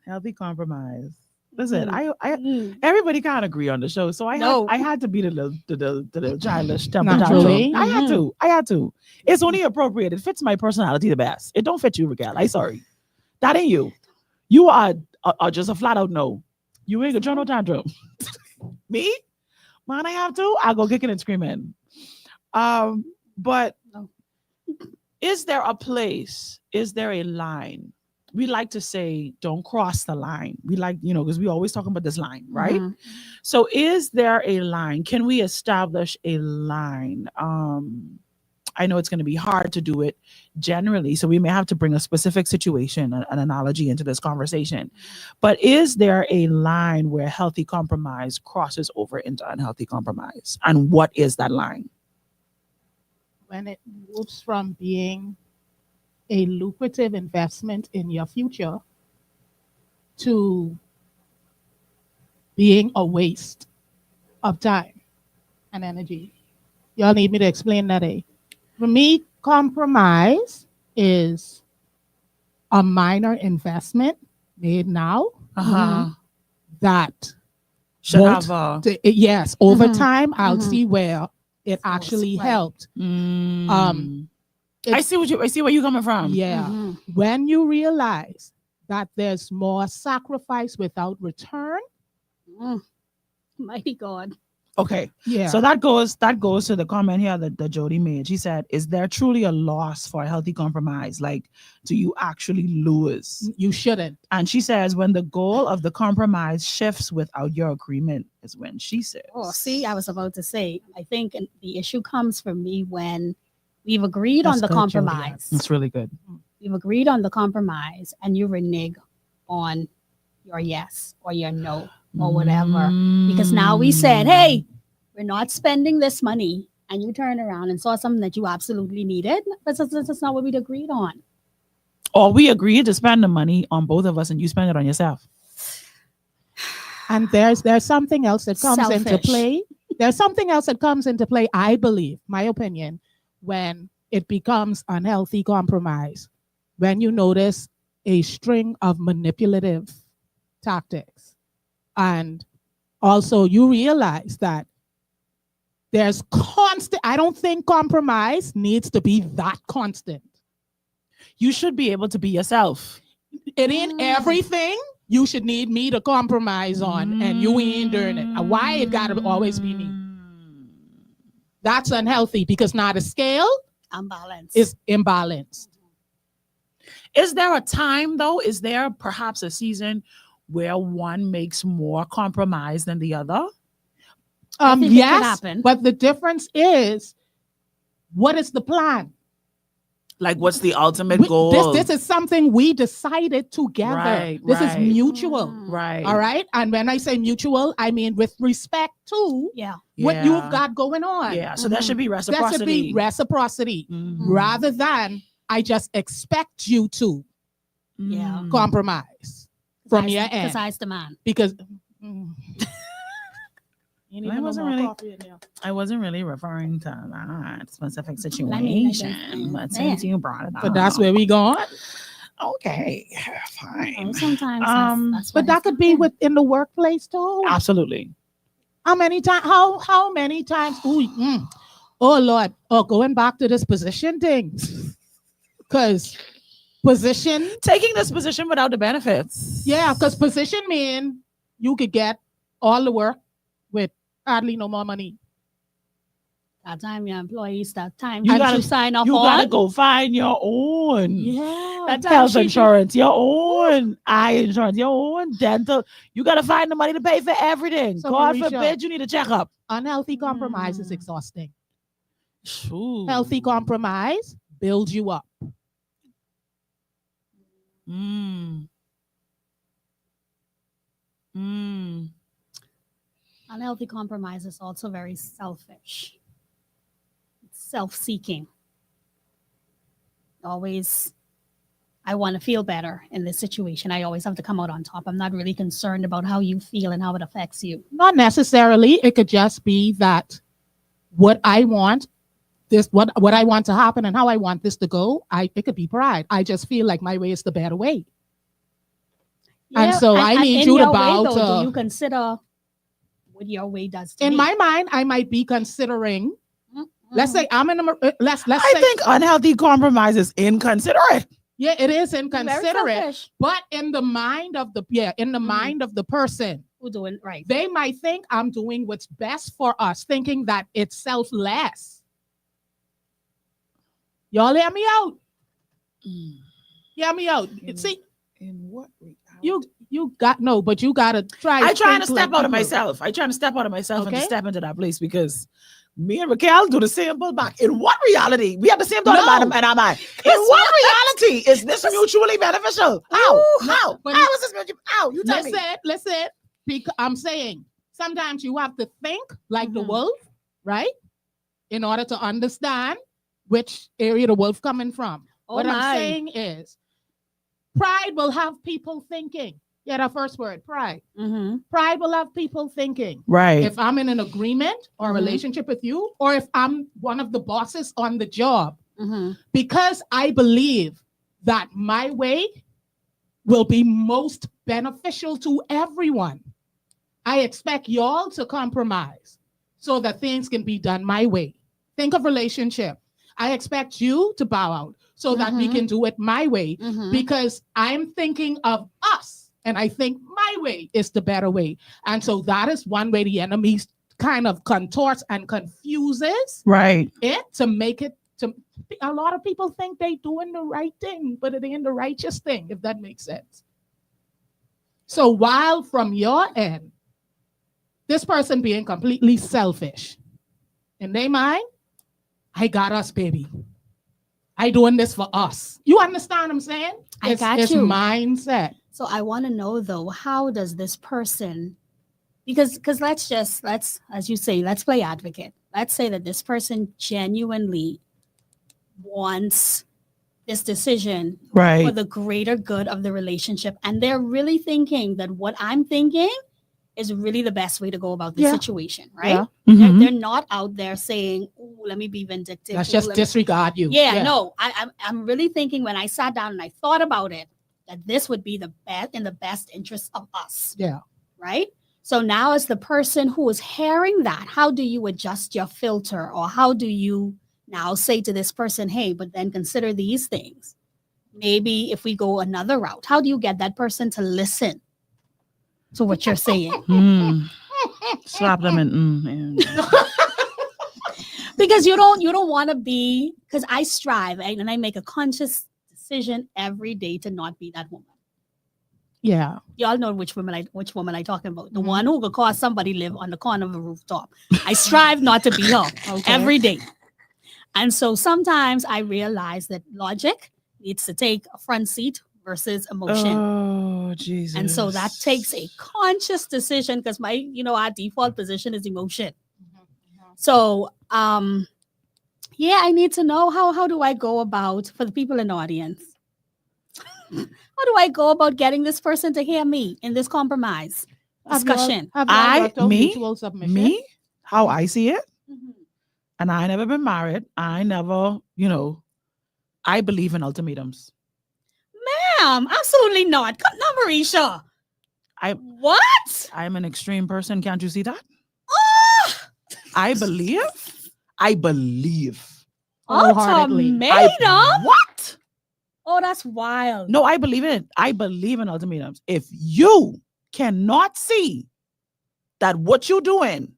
Healthy compromise. Listen, I Mm. everybody can't agree on the show, so No. I had to be the childish temper Naturally. tantrum. I had to. It's only appropriate. It fits my personality the best. It don't fit you, Raquel. I'm sorry. That ain't you. You are just a flat out no. You ain't gonna turn no tantrum. Me? Man, I have to. I go kicking and screaming. But No. is there a place? Is there a line? We like to say, don't cross the line. We like, because we always talking about this line, right? Mhm. So is there a line? Can we establish a line? I know it's going to be hard to do it generally, so we may have to bring a specific situation, an analogy into this conversation. But is there a line where healthy compromise crosses over into unhealthy compromise? And what is that line? When it moves from being a lucrative investment in your future to being a waste of time and energy. Y'all need me to explain that, eh? For me, compromise is a minor investment made now that Should won't- have a yes, over Mhm. time I'll Mhm. see where it actually Right. helped. I see where you're coming from. Yeah. Mhm. When you realize that there's more sacrifice without return Mighty God. Okay. Yeah. So that goes to the comment here that Jody made. She said, "Is there truly a loss for a healthy compromise? Like, do you actually lose?" you shouldn't. And she says, "When the goal of the compromise shifts without your agreement, is when she says." Oh, see, I was about to say, I think the issue comes for me when we've agreed That's on the good, Jody. compromise. It's really good. We've agreed on the compromise and you renege on your yes or your no or whatever. Because now we said, hey, we're not spending this money. And you turn around and saw something that you absolutely needed. But that's not what we'd agreed on. Or we agreed to spend the money on both of us and you spend it on yourself. And there's something else that comes into Selfish. play. There's something else that comes into play, I believe, my opinion, when it becomes unhealthy compromise. When you notice a string of manipulative tactics. And also you realize that there's constant, I don't think compromise needs to be that constant. You should be able to be yourself. It ain't everything you should need me to compromise on, and you ain't doing it. And why it gotta always be me? That's unhealthy because now the scale Unbalanced. is imbalanced. Is there a time though? Is there perhaps a season where one makes more compromise than the other? I think it could Yes, happen. but the difference is, what is the plan? Like, what's the ultimate goal? This is something we decided together. Right, this is right. mutual. Right. All right. And when I say mutual, I mean with respect to Yeah. what Yeah. you've got going on. Yeah. So that should be That reciprocity. should be reciprocity Mhm. rather than I just expect you to Yeah. Mm. compromise from your Because end. I's the man. Because you need I no wasn't more really- coffee in there. I wasn't really referring to that specific situation, I mean, I just- but yeah. since you brought it up, But that's where we going. okay, You know, fine. sometimes that's But what that has could be happened. within the workplace too. Absolutely. How many times? How many times? Oh Lord! Oh, going back to this position thing, because position, Taking this position without the benefits. yeah, because position mean you could get all the work with hardly no more money. That time your employees, that time You you gotta- to sign off You on. gotta go find your own. Yeah, That time Health she- insurance, your own eye insurance, your own dental. You gotta find the money to pay for everything. So, God Mericha, forbid you need a checkup. unhealthy compromise is Mm. exhausting. Ooh. Healthy compromise builds you up. Mm. Mm. Unhealthy compromise is also very selfish. It's self-seeking. Always, I want to feel better in this situation. I always have to come out on top. I'm not really concerned about how you feel and how it affects you. Not necessarily. It could just be that what I want, what I want to happen and how I want this to go. It could be pride. I just feel like my way is the better way. And so I need in you to your bow way, though, to- do you consider what your way does to In me? my mind, I might be considering. Mm, Let's mm. say I'm in a. Let's I say think unhealthy compromise is inconsiderate. yeah, it is Very inconsiderate. selfish. But in the mind of the mind of the person, Who doing right? they might think I'm doing what's best for us, thinking that it's selfless. Y'all hear me out? Hear me out. See, In what reality? you got no, but you gotta try. I trying to think step like out of people. myself. I trying to step out of myself and to Okay. step into that place because me and Raquel do the same pullback. In what reality? We have the same thought about him and am I? In what reality is this mutually beneficial? How? Ooh, How? but- How is this mutually? How? You tell me. Listen. Because I'm saying sometimes you have to think like the Mhm. wolf, right? In order to understand which area the wolf coming from. Oh What I'm my. saying is, pride will have people thinking. Yeah, that first word, pride. Mm-hmm. Pride will have people thinking. Right. If I'm in an agreement or Mhm. relationship with you, or if I'm one of the bosses on the job, Mm-hmm. because I believe that my way will be most beneficial to everyone, I expect y'all to compromise so that things can be done my way. Think of relationship. I expect you to bow out so that we Mhm. can do it my way Mm-hmm. because I'm thinking of us And I think my way is the better way. And so that is one way the enemy kind of contorts and confuses Right. it to make it to a lot of people think they doing the right thing, but it ain't the righteous thing, if that makes sense. So while from your end, this person being completely selfish, in their mind, I got us, baby. I doing this for us. You understand what I'm saying? I got it's you. mindset. So I want to know though, how does this person, because let's as you say, let's play advocate. Let's say that this person genuinely wants this decision for Right. the greater good of the relationship, and they're really thinking that what I'm thinking is really the best way to go about the Yeah. situation, right? Yeah. Mhm. They're not out there saying, "Ooh, let me be vindictive." Let's Ooh, just let me-" disregard you. Yeah, no, I'm really thinking when I sat down and I thought about it that this would be the best in the best interest of us, Yeah. right? So now, as the person who is hearing that, how do you adjust your filter, or how do you now say to this person, "Hey, but then consider these things"? Maybe if we go another route, how do you get that person to listen to what you're saying? Mm. Slap them in. Yeah. Because you don't want to be, because I strive and I make a conscious decision every day to not be that woman. Yeah. Y'all know which woman I talking about. The Mhm. one who could cause somebody live on the corner of a rooftop. I strive not to be her every day. And so sometimes I realize that logic needs to take a front seat versus emotion. Oh, Jesus. And so that takes a conscious decision, because our default position is emotion. So yeah, I need to know how do I go about, for the people in the audience, how do I go about getting this person to hear me in this compromise discussion? Have y'all worked out me, mutual submission? me, how I see it, Mhm. and I never been married. I never, I believe in ultimatums. Ma'am, absolutely not. Come now, Mericha. What? I'm an extreme person. Can't you see that? Ah! I believe. Wholeheartedly. Ultimatum? What? Oh, that's wild. No, I believe in it. I believe in ultimatums. If you cannot see that what you're doing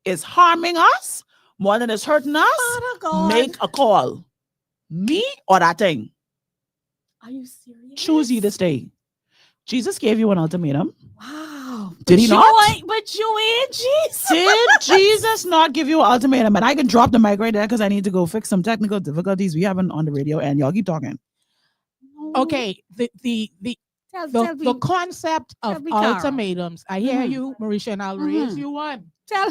is harming us more than it's hurting us, Father God. make a call. Me or that thing. Are you serious? Choose you this day. Jesus gave you an ultimatum. Wow. Did he not? But you ain't Jesus. Did Jesus not give you an ultimatum? And I can drop the mic right there because I need to go fix some technical difficulties we having on the radio, and y'all keep talking. Okay. The Tell me. concept of me, Cara. ultimatums. I hear Mhm. you, Mericha, and I'll Mhm. raise you one. Tell-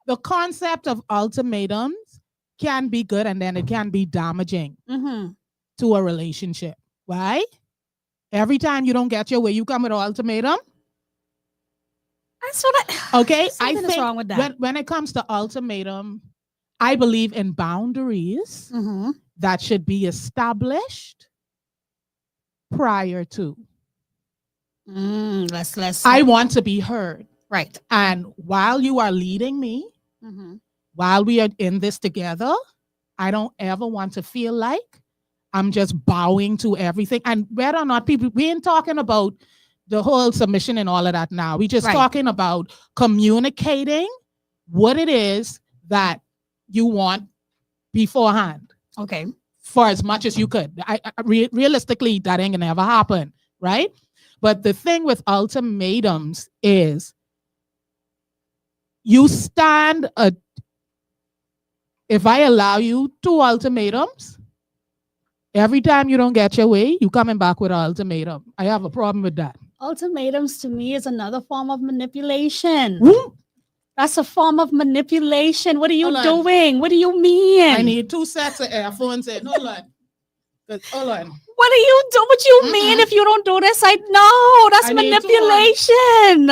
The concept of ultimatums can be good, and then it can be damaging Mhm. to a relationship. Why? Every time you don't get your way, you come with an ultimatum. That's what I. Okay, Something is wrong with that. when it comes to ultimatum, I believe in boundaries Mhm. that should be established prior to. Let's. I want to be heard. Right. And while you are leading me, Mhm. while we are in this together, I don't ever want to feel like I'm just bowing to everything. And whether or not people, we ain't talking about the whole submission and all of that now. We just Right. talking about communicating what it is that you want beforehand Okay. for as much as you could. Realistically, that ain't gonna ever happen, right? But the thing with ultimatums is you stand if I allow you 2 ultimatums, every time you don't get your way, you coming back with an ultimatum. I have a problem with that. Ultimatums to me is another form of manipulation. Woo! That's a form of manipulation. What are you Hold on. doing? What do you mean? I need 2 sets of earphones in. Hold on. Hold on. What do you do? What you mean if you don't do this? No, that's I need manipulation.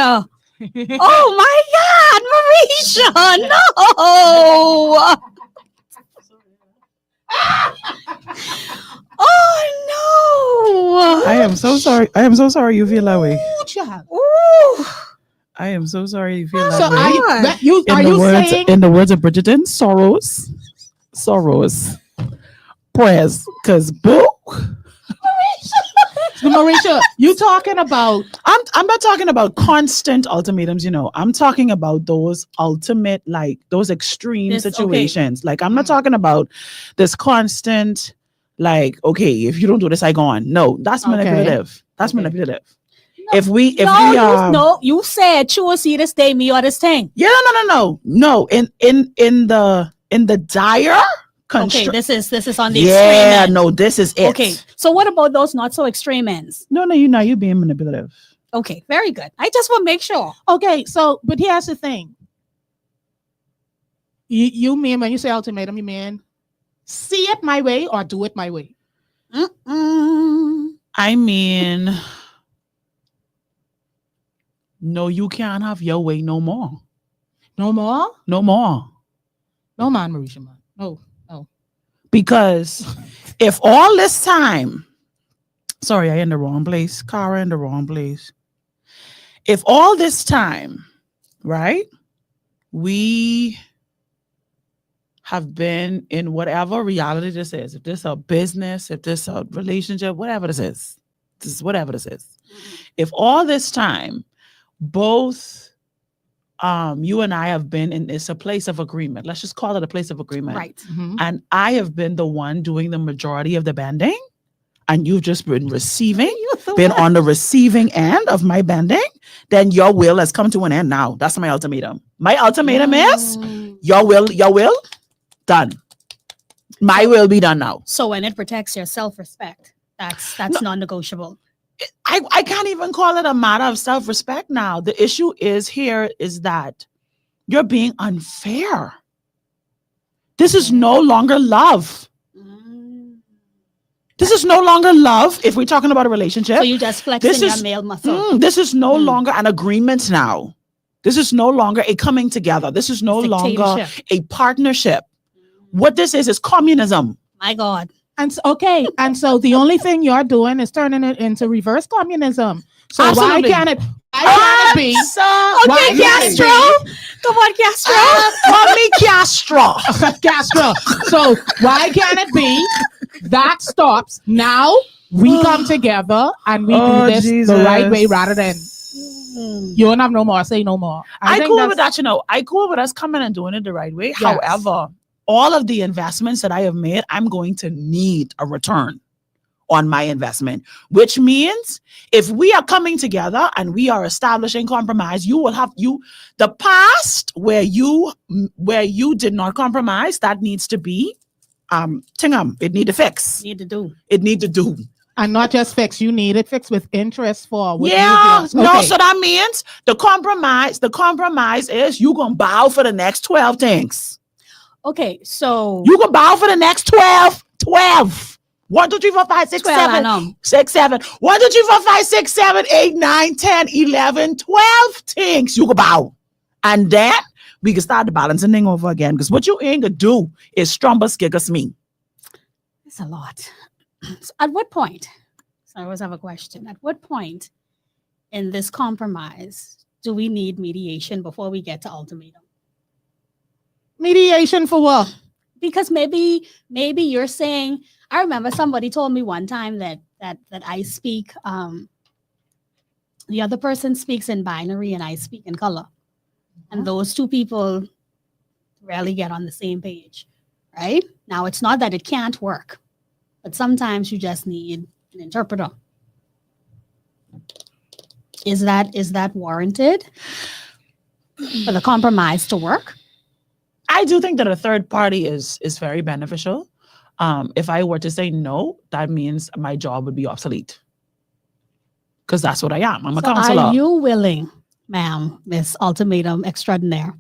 Oh my God, Mericha, no. Oh no. I am so sorry. I am so sorry you feel that way. Ooh, child. Ooh. I am so sorry you feel So that way. are you saying In the words of Bridgerton, sorrows, prayers, cause boo. Mericha, you talking about I'm not talking about constant ultimatums, I'm talking about those ultimate, like those extreme Okay. situations. Like I'm not talking about this constant, like, okay, if you don't do this, I go on. No, that's Okay. manipulative. That's Okay. manipulative. No, If we you said choose either stay me or this thing. Yeah, no. In the dire Okay, this is on the extreme Yeah, end. no, this is it. Okay, so what about those not so extreme ends? No, you're being manipulative. Okay, very good. I just want to make sure. okay. So, but here's the thing. You mean when you say ultimatum, you mean see it my way or do it my way? Mm-mm. I mean, no, you can't have your way no more. No more? No more. No, man, Mericha, man. No. Because if all this time, sorry, I in the wrong place. Cara in the wrong place. If all this time, right, we have been in whatever reality this is, if this a business, if this a relationship, whatever this is, whatever this is. If all this time, both you and I have been in, it's a place of agreement. Let's just call it a place of agreement. Right. Mhm. And I have been the one doing the majority of the bending, and you've just been receiving, been on the receiving end of my bending, then your will has come to an end now. That's my ultimatum. My ultimatum is your will, done. My will be done now. So when it protects your self-respect, that's non-negotiable. I can't even call it a matter of self-respect now. The issue is that you're being unfair. This is no longer love. This is no longer love if we're talking about a relationship. So you just flexing your male muscle. This is no longer an agreement now. This is no longer a coming together. This is no longer a partnership. What this is communism. My God. And so the only thing you're doing is turning it into reverse communism. So Absolutely. why can't it be? Okay, Castro. Come on, Castro. Call me Castro. Castro. So why can't it be that stops now? We come together and we do this the right way rather than you don't have no more. Say no more. I cool with that. I cool with us coming and doing it the right way. Yes. However, all of the investments that I have made, I'm going to need a return on my investment, which means if we are coming together and we are establishing compromise, you will have the past where you did not compromise, that needs to be it need to fix. Need to do. It need to do. And not just fix, you need it fixed with interest for what yeah. you No, so that means the compromise is you gonna bow for the next 12 things. Okay, so you can bow for the next 12. 1, 2, 3, 4, 5, 6, 7. 6, 7. 1, 2, 3, 4, 5, 6, 7, 8, 9, 10, 11, 12 things. You can bow. And then we can start the balancing thing over again. Because what you ain't gonna do is strumbus gigas me. It's a lot. So at what point? So I always have a question. At what point in this compromise do we need mediation before we get to ultimatum? Mediation for what? Because maybe you're saying, I remember somebody told me one time that I speak the other person speaks in binary and I speak in color. And those two people rarely get on the same page. Right? Now it's not that it can't work, but sometimes you just need an interpreter. Is that warranted for the compromise to work? I do think that a third party is very beneficial. If I were to say no, that means my job would be obsolete. Because that's what I am. I'm a counselor. Are you willing, ma'am, Miss Ultimatum Extraordinaire?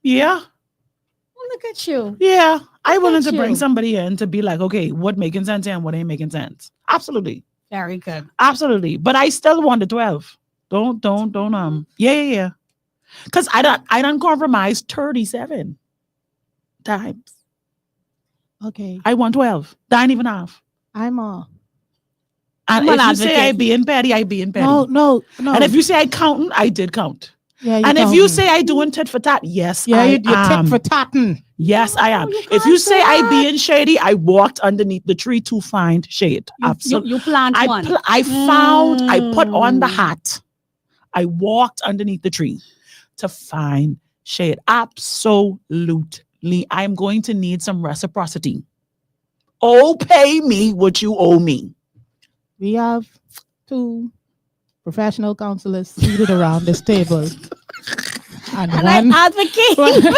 Yeah. Well, look at you. Yeah. I'm willing to bring you. somebody in to be like, okay, what making sense and what ain't making sense. Absolutely. Very good. Absolutely. But I still want the 12. Don't. Yeah. Because I don't compromise 37 times. Okay. I want 12. That ain't even half. I'm And if you say I being petty, I being petty. No. And if you say I counting, I did count. Yeah, And if told you me. say I doing tit for tat, yes, yeah, I you tit am. for tatting. Yes, I am. you If can't you say say I that. being shady, I walked underneath the tree to find shade. Absolutely. You plant one. I found, I put on the Mm. hat. I walked underneath the tree to find shade. Absolutely. I'm going to need some reciprocity. Oh, pay me what you owe me. We have 2 professional counselors seated around this table. And And one I advocate.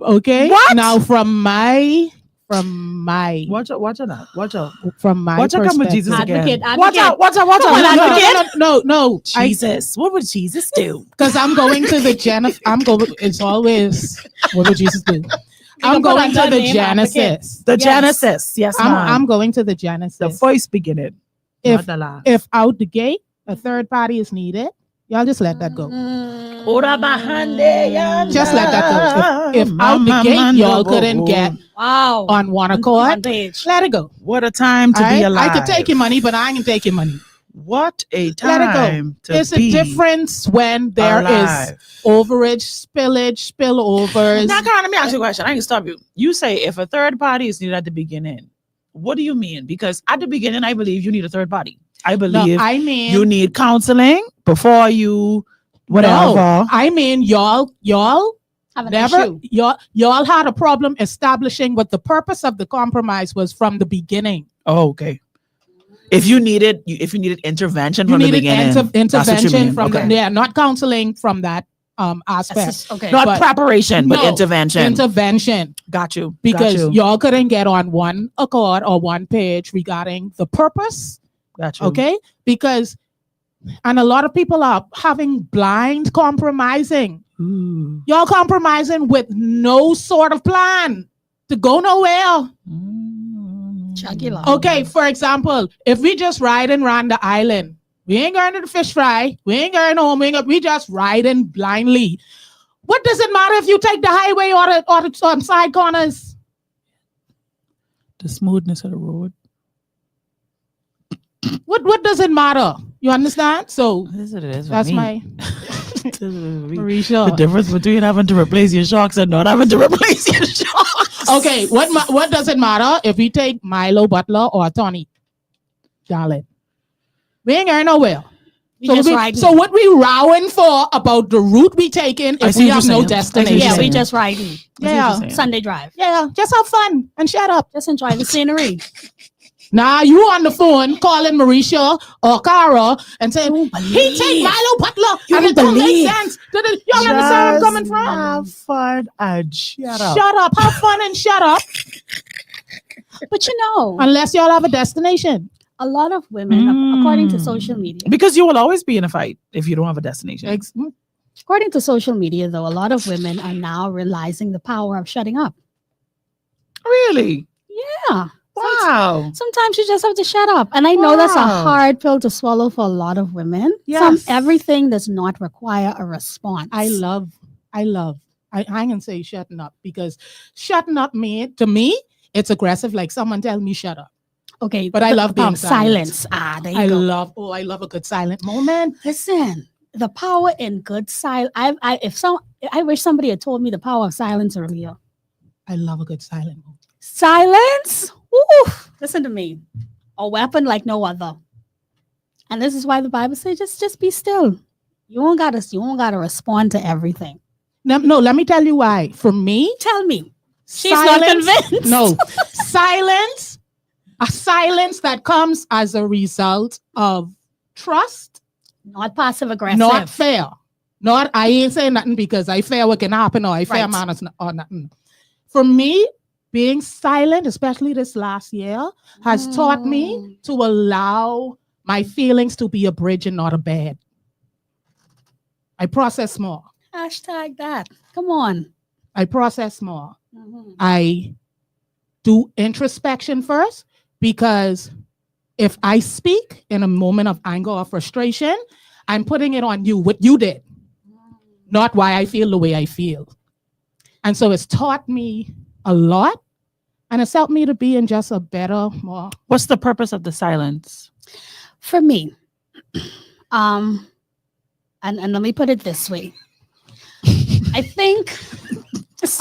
okay. What? Now from my Watch out, watch out, watch out. from my Watch out, come with perspective. Jesus again. Advocate, Watch out, advocate. watch out, watch Come out. on, no, advocate. no. Jesus. What would Jesus do? Because I'm going to the Genesis. I'm going. It's always what would Jesus do? I'm can put going on to that the name, advocate. Genesis. The Yes. Genesis. Yes, I'm ma'am. going to the The Genesis. first beginning. If- Not the last. If out the gate a third party is needed, y'all just let that go. Ora bahande yanda. Just let that go. If out the Mama gate y'all mando couldn't bo. get Wow. on one One accord, page. let it go. What a time to be Alright? alive. I could take your money, but I ain't take your money. What a Let it go. time to There's a be difference when there is alive. overage, spillage, spillovers. Now, Cara, let me ask you a question. I can stop you. You say if a third party is needed at the beginning, what do you mean? Because at the beginning, I believe you need a third party. I No, believe I mean you need counseling before you whatever. No, I mean y'all Have an never issue. y'all had a problem establishing what the purpose of the compromise was from the beginning. Oh, okay. If you needed intervention You from the needed beginning, that's what you intervention mean. from Okay. the not counseling from that That's aspect. just- okay. Not but- preparation, but No, intervention. Intervention. Got you. Because got you. y'all couldn't get on one accord or one page regarding the purpose. Got you. Okay? Because and a lot of people are having blind compromising. Ooh. Y'all compromising with no sort of plan to go nowhere. Jugular. Okay, for example, if we just riding around the island, we ain't going to the fish fry, we ain't going home, we just riding blindly. What does it matter if you take the highway or the side corners? The smoothness of the road. What does it matter? You understand? So This it is. that's my The Mericha. difference between having to replace your shocks and not having to replace your shocks. Okay, what does it matter if we take Milo Butler or Tony? Darling, we ain't going nowhere. We just riding. So what we rowing for about the route we taking I if see we what have you're no saying. destination? Yeah, we saying. just riding. I see what Yeah. you're saying. Sunday drive. Yeah, just have fun and shut up. Just enjoy the scenery. Now you on the phone calling Mericha or Cara and saying he take Milo Butler and it don't make sense. Y'all understand where I'm coming from? Have fun and shut up. Shut up. Have fun and shut up. But you know, Unless y'all have a destination. a lot of women, according to social media, Because you will always be in a fight if you don't have a destination. according to social media, though, a lot of women are now realizing the power of shutting up. Really? Yeah. Wow. Sometimes you just have to shut up. And I know that's a Wow. hard pill to swallow for a lot of women. Yes. Everything does not require a response. I ain't gonna say shutting up because shutting up to me, it's aggressive. Like someone tell me shut up. Okay. But I the love being power of silence. There you I go. love a good silent moment. Listen, the power in good silence. I wish somebody had told me the power of silence earlier. I love a good silent moment. Silence. Woo, listen to me. A weapon like no other. And this is why the Bible says just be still. You don't gotta respond to everything. No, let me tell you why. For me, Tell me. She's not convinced. No, silence. A silence that comes as a result of trust, Not passive aggressive. not fair. Not I ain't saying nothing because I fear what can happen or I fear Right. manners or nothing. For me, being silent, especially this last year, has taught me to allow my feelings to be a bridge and not a bed. I process more. Hashtag that. Come on. I process more. Mhm. I do introspection first because if I speak in a moment of anger or frustration, I'm putting it on you, what you did, not why I feel the way I feel. And so it's taught me a lot and it's helped me to be in just a better, more. What's the purpose of the silence? For me, and let me put it this way. I think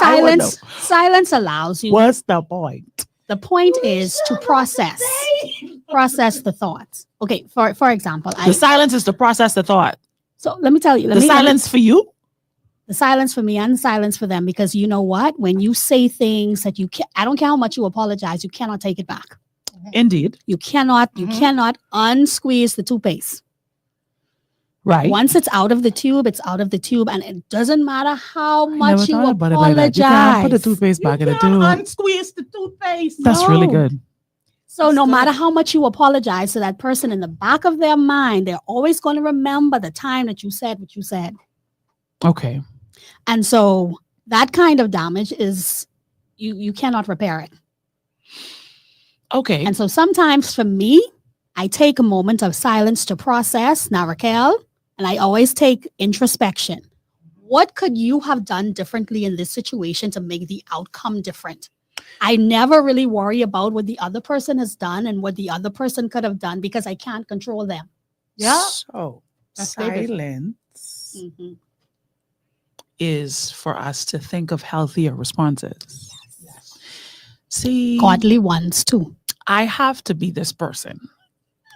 I would know. silence allows you. What's the point? The point is to process the thoughts. Okay, for example, The silence is to process the thought. so let me tell you. The silence for you? The silence for me and the silence for them, because you know what? When you say things that you can, I don't care how much you apologize, you cannot take it back. Indeed. You cannot unsqueeze the toothpaste. Right. Once it's out of the tube, it's out of the tube, and it doesn't matter how much you You apologize. can't put the toothpaste back in the tube. Unsqueeze the toothpaste. That's really good. So no That's matter good. how much you apologize to that person, in the back of their mind, they're always going to remember the time that you said what you said. Okay. And so that kind of damage is you cannot repair it. Okay. And so sometimes for me, I take a moment of silence to process. Now, Raquel, and I always take introspection. What could you have done differently in this situation to make the outcome different? I never really worry about what the other person has done and what the other person could have done because I can't control them. Yeah. So That's David. silence Mhm. is for us to think of healthier responses. See, Godly ones too. I have to be this person.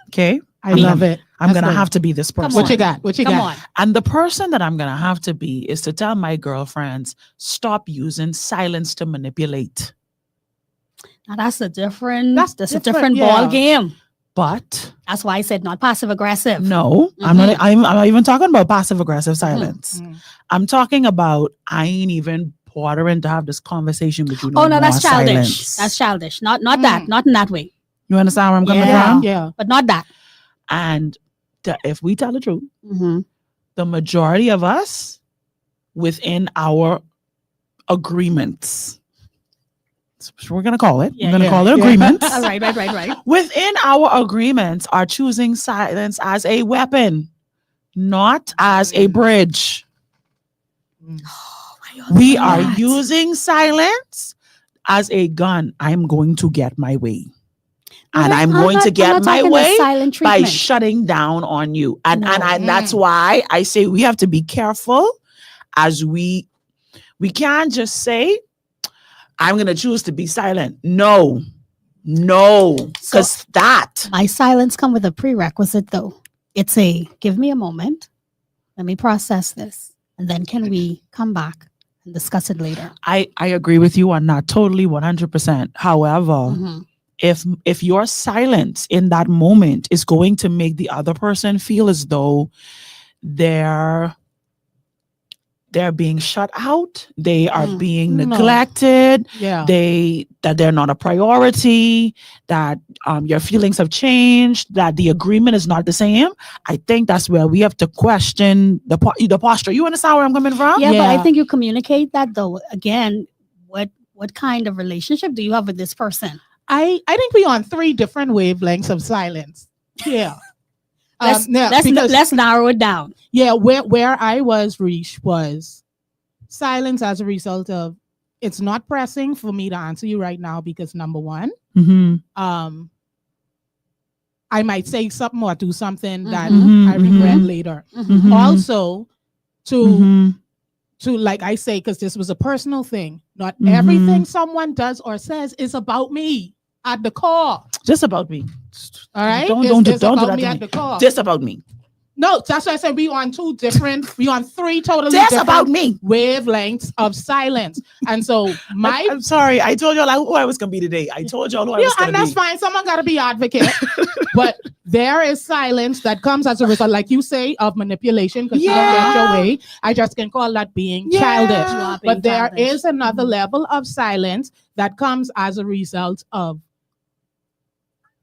Okay. I love it. I'm That's going to good. have to be this person. What you got? What you Come got? on. And the person that I'm going to have to be is to tell my girlfriends, stop using silence to manipulate. Now that's a different. That's That's a different, different ball yeah. game. But That's why I said not passive aggressive. no, I'm not even talking about passive aggressive silence. Mhm. I'm talking about I ain't even bothering to have this conversation with you. Oh no, that's more. childish. Silence. That's childish. Not that. Mm. Not in that way. You understand where I'm coming Yeah. from? Yeah. But not that. And if we tell the truth, Mm-hmm. the majority of us within our agreements, that's what we're going to call it. Yeah, we're going to yeah, call it yeah. agreements. Right. Within our agreements are choosing silence as a weapon, not as a bridge. We are using silence as a gun. I'm going to get my way. And I'm going to get my way silent by treatment. shutting down on you. And No. and that's why I say we have to be careful as we can't just say, I'm going to choose to be silent. No, because that. My silence come with a prerequisite though. It's a give me a moment. Let me process this. And then can we come back and discuss it later? I agree with you on that totally 100%. However, Mhm. if your silence in that moment is going to make the other person feel as though they're being shut out, they are being No. neglected, Yeah. that they're not a priority, that your feelings have changed, that the agreement is not the same, I think that's where we have to question the posture. You understand where I'm coming from? Yeah, but I Yeah. think you communicate that though. Again, what kind of relationship do you have with this person? I think we on 3 different wavelengths of silence. Yeah. Let's because let's narrow it down. yeah, where I was reached was silence as a result of it's not pressing for me to answer you right now because number one, Mm-hmm. I might say something or do something that Mhm, I regret mhm. later. Mhm. Also, to Mhm. like I say, because this was a personal thing. Not Mhm. everything someone does or says is about me at the core. Just about me. All right, Don't It's do that about to me me. at the core. Just about me. No, that's why I said we on 3 totally Just different about me. wavelengths of silence. And so my I'm sorry. I told y'all who I was gonna be today. I told y'all who I yeah, was gonna and that's be. fine. Someone got to be advocate, but there is silence that comes as a result, like you say, of manipulation because you don't get your Yeah. way. I just can call that being Yeah. childish. You are being But there childish. is another Mhm. level of silence that comes as a result of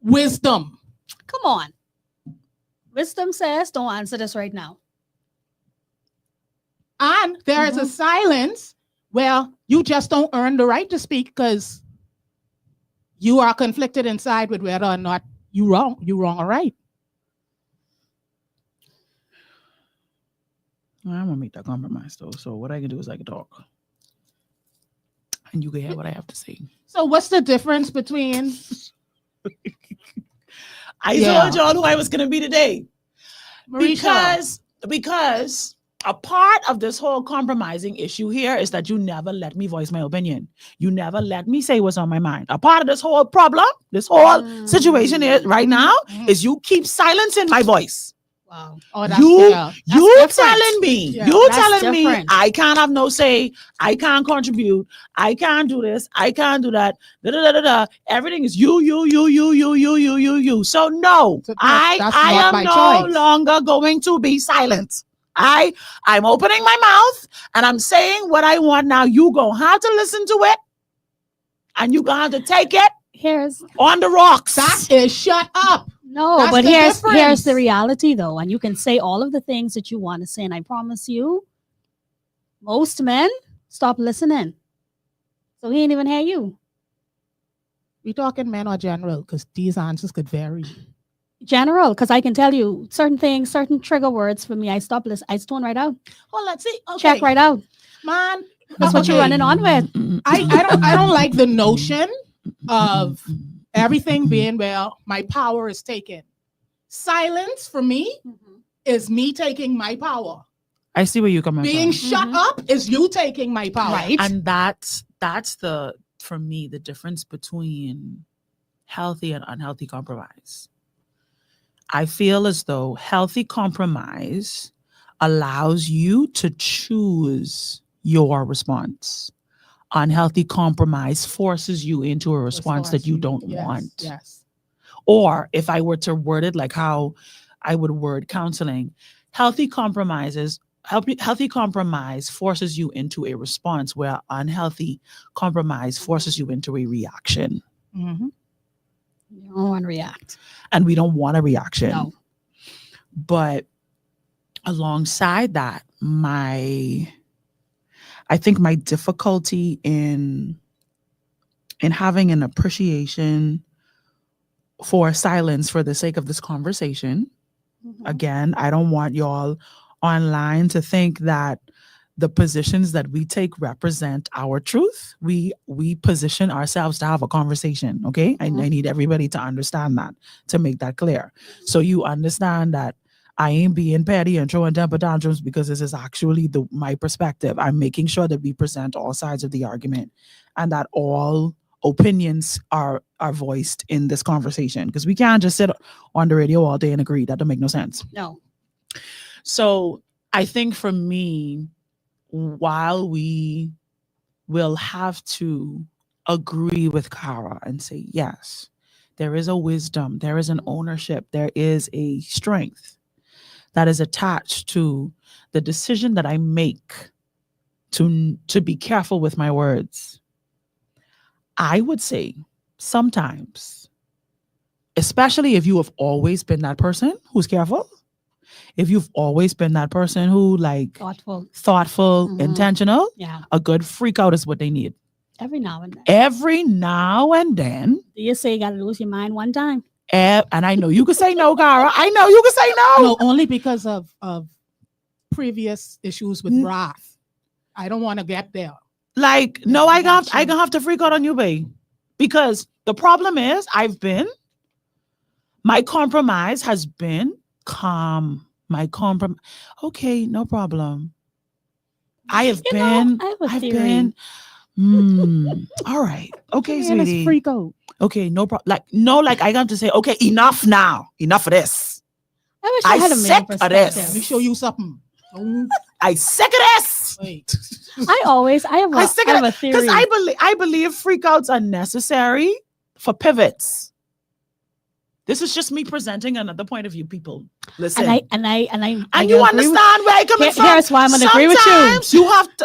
wisdom. Come on. Wisdom says, don't answer this right now. And there is a silence where you just don't earn the right to speak because you are conflicted inside with whether or not you wrong or right. I'm gonna make that compromise though. So what I can do is I can talk, and you can hear what I have to say. So what's the difference between I Yeah. told y'all who I was gonna be today Mericha? because a part of this whole compromising issue here is that you never let me voice my opinion. You never let me say what's on my mind. A part of this whole problem, this whole situation is right now is you keep silencing my voice. Wow. Oh, that's You different. telling me, Yeah. you That's telling me different. I can't have no say, I can't contribute, I can't do this, I can't do that. Da, da, da, da, da. Everything is you. So no, So I that's I not am my no choice. longer going to be silent. I'm opening my mouth and I'm saying what I want now. You gonna have to listen to it, and you gonna have to take it Here's on the rocks. That is shut up. no, That's but the here's difference. the reality though, and you can say all of the things that you want to say, and I promise you, most men stop listening, so he ain't even hear you. We talking men or general? Because these answers could vary. General, because I can tell you certain things, certain trigger words for me. I stop listening. I stone right out. Oh, let's see. Okay. Check right out. Man. That's what you're running on with. I don't like the notion of everything being well, my power is taken. Silence for me is me taking my power. I see where you're coming Being from. shut up is you taking my power. Right. And that's the, for me, the difference between healthy and unhealthy compromise. I feel as though healthy compromise allows you to choose your response. Unhealthy compromise forces you into a response that you don't want. Yes. Or if I were to word it like how I would word counseling, healthy compromise forces you into a response, where unhealthy compromise forces you into a reaction. Mm-hmm. You don't want to react. And we don't want a reaction. No. But alongside that, I think my difficulty in having an appreciation for silence for the sake of this conversation. Again, I don't want y'all online to think that the positions that we take represent our truth. We position ourselves to have a conversation, okay? I need everybody to understand that, to make that clear. So you understand that I ain't being petty and throwing temper tantrums because this is actually my perspective. I'm making sure that we present all sides of the argument and that all opinions are voiced in this conversation, because we can't just sit on the radio all day and agree. That don't make no sense. No. So I think for me, while we will have to agree with Cara and say, yes, there is a wisdom, there is an ownership, there is a strength that is attached to the decision that I make to be careful with my words. I would say sometimes, especially if you have always been that person who's careful, if you've always been that person who thoughtful, intentional, a good freak out is what they need. Every now and then. Every now and then. Do you say you got to lose your mind one time? And I know you can say no, Cara. I know you can say no. No, only because of previous issues with wrath. I don't want to get there. Like, no, I gonna have to freak out on you, babe. Because the problem is my compromise has been calm. Okay, no problem. I've been. All right. Okay, sweetie. Let's freak out. Okay, no problem. Like I got to say, okay, enough now. Enough of this. I wish I had a male perspective. Let me show you something. I sick of this. Wait. I have a theory. Because I believe freakouts are necessary for pivots. This is just me presenting another point of view, people. Listen. And you understand where I come from. Here's why I'm going to agree with you.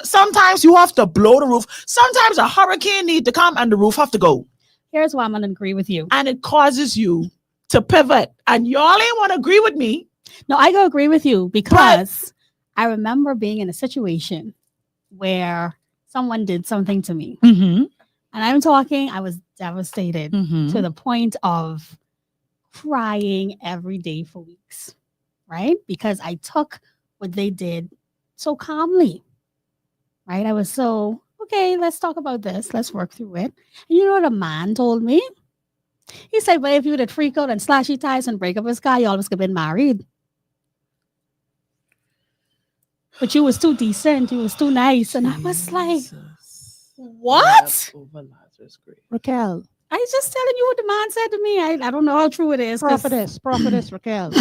Sometimes you have to blow the roof. Sometimes a hurricane need to come and the roof have to go. Here's why I'm going to agree with you. And it causes you to pivot. And y'all ain't want to agree with me. No, I go agree with you because I remember being in a situation where someone did something to me. Mm-hmm. And I was devastated to the point of crying every day for weeks, right? Because I took what they did so calmly, right? I was so, okay, let's talk about this. Let's work through it. And you know what a man told me? He said, well, if you would have freak out and slash your ties and break up his guy, you always could have been married. But you was too decent. You was too nice. And I was like, Jesus. what? Wept over Lazarus' grave. Raquel, I was just telling you what the man said to me. I don't know how true it is. 'Cause prophetess Raquel, I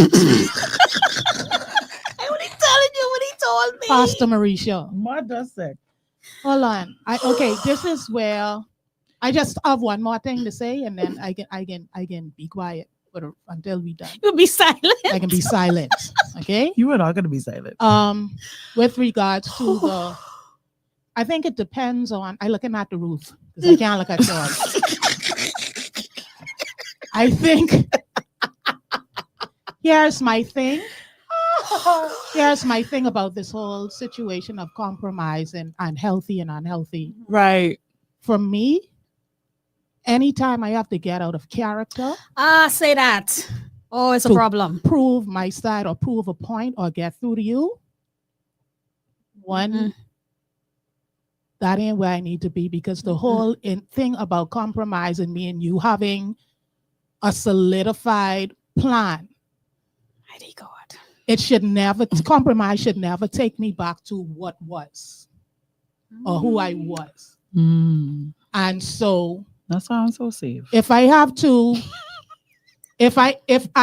only telling you what he told me. Pastor Mericha. Mother sick. Hold on. Okay, this is where I just have one more thing to say, and then I can be quiet until we done. You'll be silent. I can be silent. Okay. You are not going to be silent. With regards to I think it depends on. I looking at the roof because I can't look at yours. I think here's my thing. Here's my thing about this whole situation of compromise and unhealthy and unhealthy. Right. For me, anytime I have to get out of character, Say that. Oh, it's a To- problem. prove my side or prove a point or get through to you, one, that ain't where I need to be, because the whole thing about compromise and me and you having a solidified plan, Mighty God. it should never, compromise should never take me back to what was or who I was. And so That sounds so safe. if I have to, if I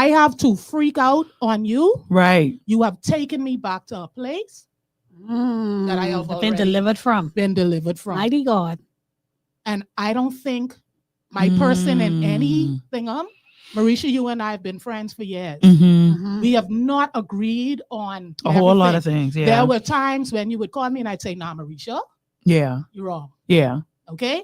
have to freak out on you, Right. you have taken me back to a place that I have been already delivered from. been delivered from. Mighty God. And I don't think my person in anything, Mericha, you and I have been friends for years. Mm-hmm. We have not agreed on A whole lot everything. of things. Yeah. There were times when you would call me and I'd say, nah, Mericha, Yeah. you're wrong. Yeah. Okay.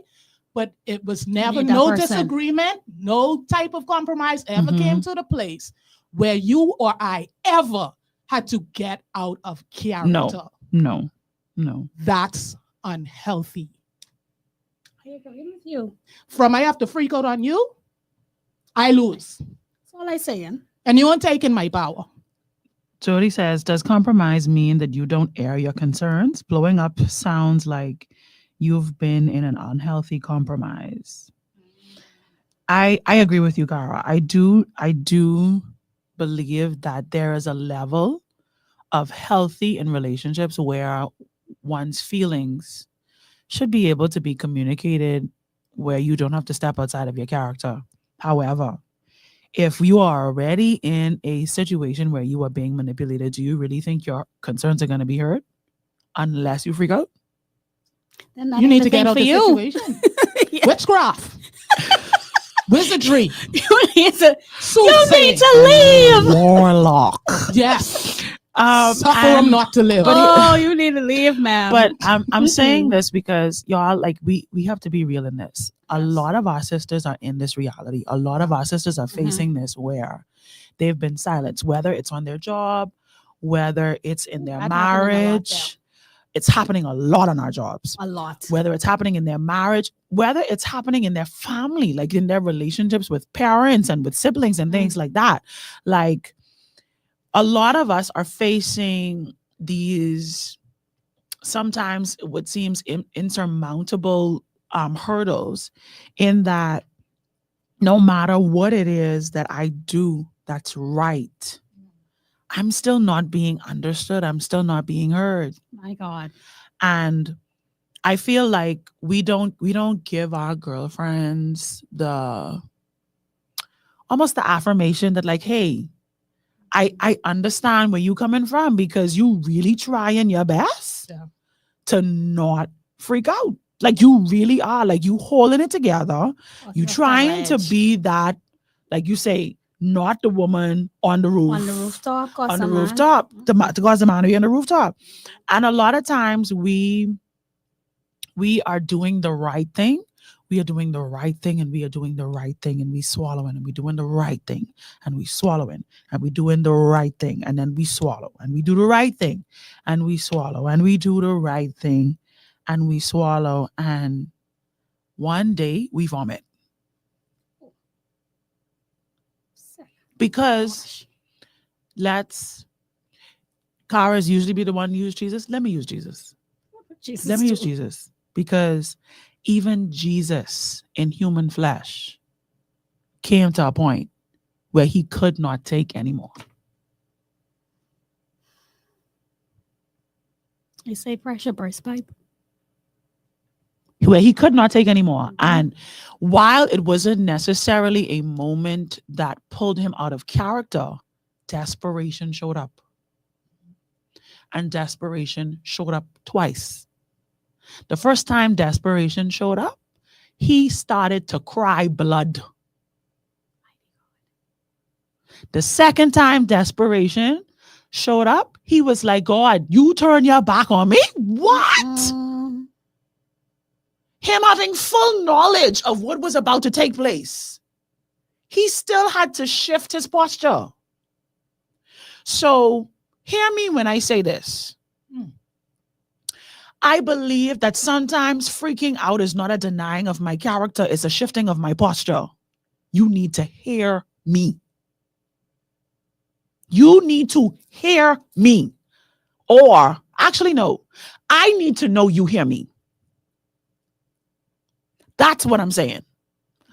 But it was never need that no person. disagreement, no type of compromise ever Mhm. came to the place where you or I ever had to get out of character. No. That's unhealthy. I agree with you. From I have to freak out on you, I lose. That's all I'm saying. And you ain't taking my power. Jody says, does compromise mean that you don't air your concerns? Blowing up sounds like you've been in an unhealthy compromise. I agree with you, Cara. I do believe that there is a level of healthy in relationships where one's feelings should be able to be communicated where you don't have to step outside of your character. However, if you are already in a situation where you are being manipulated, do you really think your concerns are going to be heard unless you freak out? Then that You ain't need the to get thing out for the you. situation. Yeah. Witchcraft. Wizardry. You need to Soothsaying. leave. Warlock. Yes. Um, Suffer and- them not to live. Oh, you need to leave, ma'am. But I'm saying this because y'all, like, we have to be real in this. A lot of our sisters are in this reality. A lot of our sisters are facing this where they've been silenced, whether it's on their job, whether it's in their That happening a lot marriage. It's happening a lot on our jobs. a lot. Whether it's happening in their marriage, whether it's happening in their family, like in their relationships with parents and with siblings and things like that. Like, a lot of us are facing these sometimes what seems insurmountable hurdles, in that no matter what it is that I do that's right, I'm still not being understood. I'm still not being heard. My God. And I feel like we don't give our girlfriends almost the affirmation that, like, hey, I understand where you coming from, because you really trying your best to not freak out. Like, you really are, like, you holding it together. You trying to be that, like you say, not the woman on the roof. On the rooftop. On the rooftop. To cause the man to be on the rooftop. And a lot of times we are doing the right thing. We are doing the right thing, and we are doing the right thing, and we swallowing, and we doing the right thing, and we swallowing, and we doing the right thing, and then we swallow, and we do the right thing, and we swallow, and we do the right thing, and we swallow, and one day we vomit. Because Cara's usually be the one to use Jesus. Let me use Jesus. Let me use Jesus. Because even Jesus in human flesh came to a point where he could not take anymore. They say pressure burst pipe. where he could not take anymore. Mhm. And while it wasn't necessarily a moment that pulled him out of character, desperation showed up. And desperation showed up twice. The first time desperation showed up, he started to cry blood. The second time desperation showed up, he was like, God, you turn your back on me? What? Mm, Him having full knowledge of what was about to take place, he still had to shift his posture. So, hear me when I say this. I believe that sometimes freaking out is not a denying of my character, it's a shifting of my posture. You need to hear me. You need to hear me. Or, actually, no, I need to know you hear me. That's what I'm saying.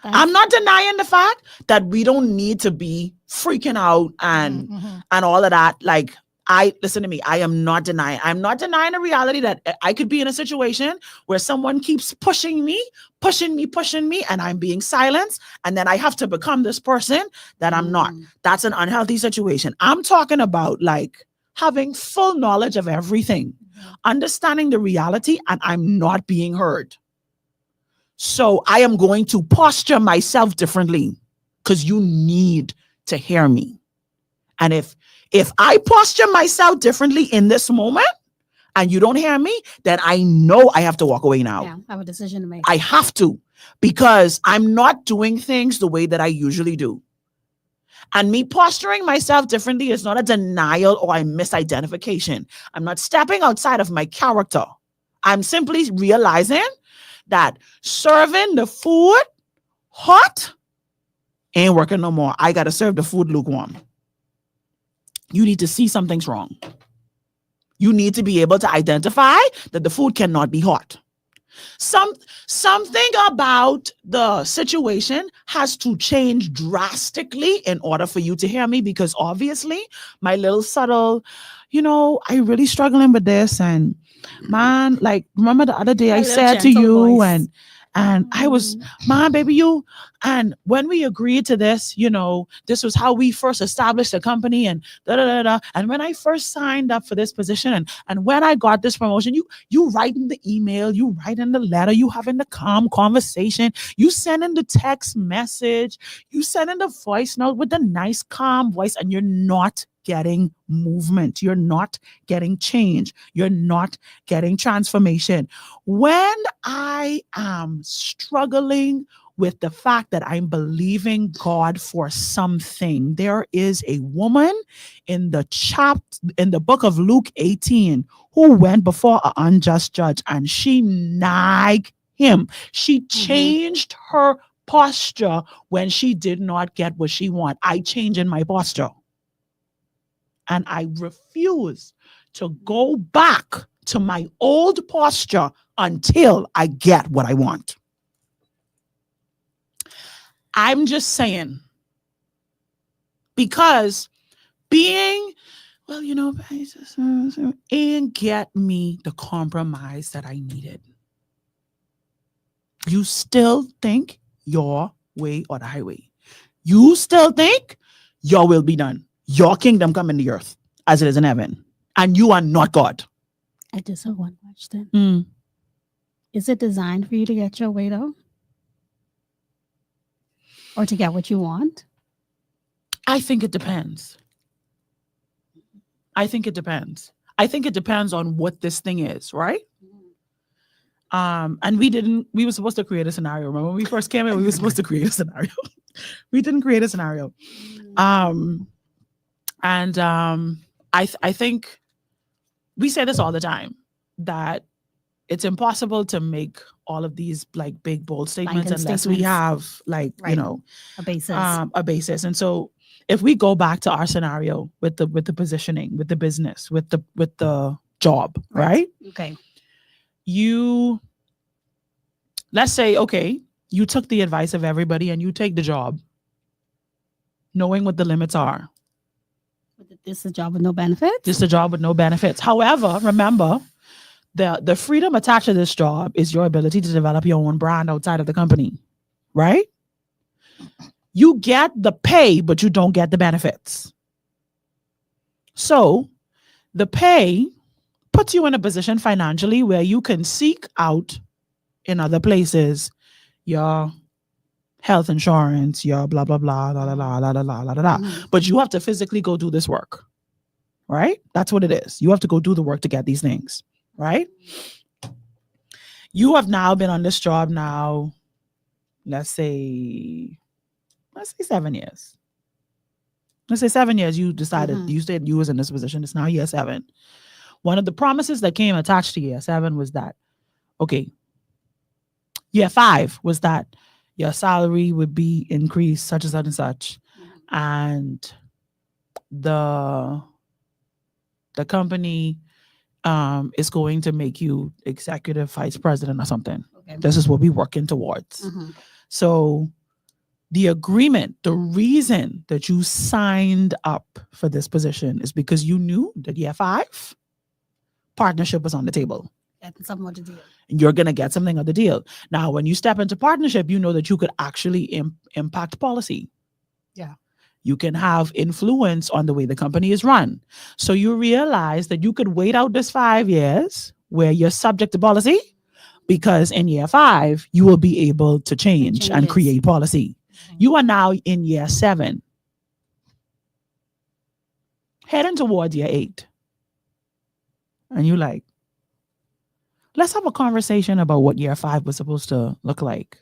I'm not denying the fact that we don't need to be freaking out and all of that. Like, listen to me. I am not denying. I'm not denying the reality that I could be in a situation where someone keeps pushing me, and I'm being silenced. And then I have to become this person that I'm not. That's an unhealthy situation. I'm talking about like having full knowledge of everything, understanding the reality, and I'm not being heard. So I am going to posture myself differently because you need to hear me. And if I posture myself differently in this moment and you don't hear me, then I know I have to walk away now. Yeah, I have a decision to make. I have to, because I'm not doing things the way that I usually do. And me posturing myself differently is not a denial or a misidentification. I'm not stepping outside of my character. I'm simply realizing that serving the food hot ain't working no more. I got to serve the food lukewarm. You need to see something's wrong. You need to be able to identify that the food cannot be hot. Something about the situation has to change drastically in order for you to hear me, because obviously my little subtle, I really struggling with this, and man, like, remember the other day I said to you voice. and I was, man, baby, you, and when we agreed to this, this was how we first established the company, and da da da da. And when I first signed up for this position, and when I got this promotion, you writing the email, you writing the letter, you having the calm conversation, you sending the text message, you sending the voice note with the nice calm voice, and you're not getting movement. You're not getting change. You're not getting transformation. When I am struggling with the fact that I'm believing God for something, there is a woman in the book of Luke 18 who went before an unjust judge, and she nagged him. She changed her posture when she did not get what she wanted. I change in my posture. And I refuse to go back to my old posture until I get what I want. I'm just saying, because being, and get me the compromise that I needed. You still think your way or the highway. You still think your will be done. Your kingdom come in the earth as it is in heaven. And you are not God. I just have one question. Is it designed for you to get your way, though? Or to get what you want? I think it depends. I think it depends on what this thing is, right? And we were supposed to create a scenario. Remember when we first came in, we were supposed to create a scenario. We didn't create a scenario. I think we say this all the time, that it's impossible to make all of these like big bold statements unless we have like a basis. And so if we go back to our scenario with the positioning, with the business, with the job, right? Okay. Let's say, okay, you took the advice of everybody and you take the job, knowing what the limits are. This is a job with no benefits? This is a job with no benefits. However, remember, the freedom attached to this job is your ability to develop your own brand outside of the company, right? You get the pay, but you don't get the benefits. So the pay puts you in a position financially where you can seek out in other places your health insurance, your blah, blah, blah, la, la, la, la, la, la, la, la. But you have to physically go do this work, right? That's what it is. You have to go do the work to get these things, right? You have now been on this job now, let's say 7 years. Let's say 7 years, you decided, you said you was in this position. It's now year 7. One of the promises that came attached to year 7 was that, okay, year 5 was that your salary would be increased such and such and such. And the company is going to make you executive vice president or something. Okay. This is what we're working towards. So the agreement, the reason that you signed up for this position is because you knew that year 5 partnership was on the table. Getting something on the deal. And you're going to get something on the deal. Now, when you step into partnership, you know that you could actually impact policy. Yeah. You can have influence on the way the company is run. So you realize that you could wait out this 5 years where you're subject to policy, because in year 5, you will be able to change and create policy. You are now in year 7, heading towards year 8. And you're like, let's have a conversation about what year 5 was supposed to look like.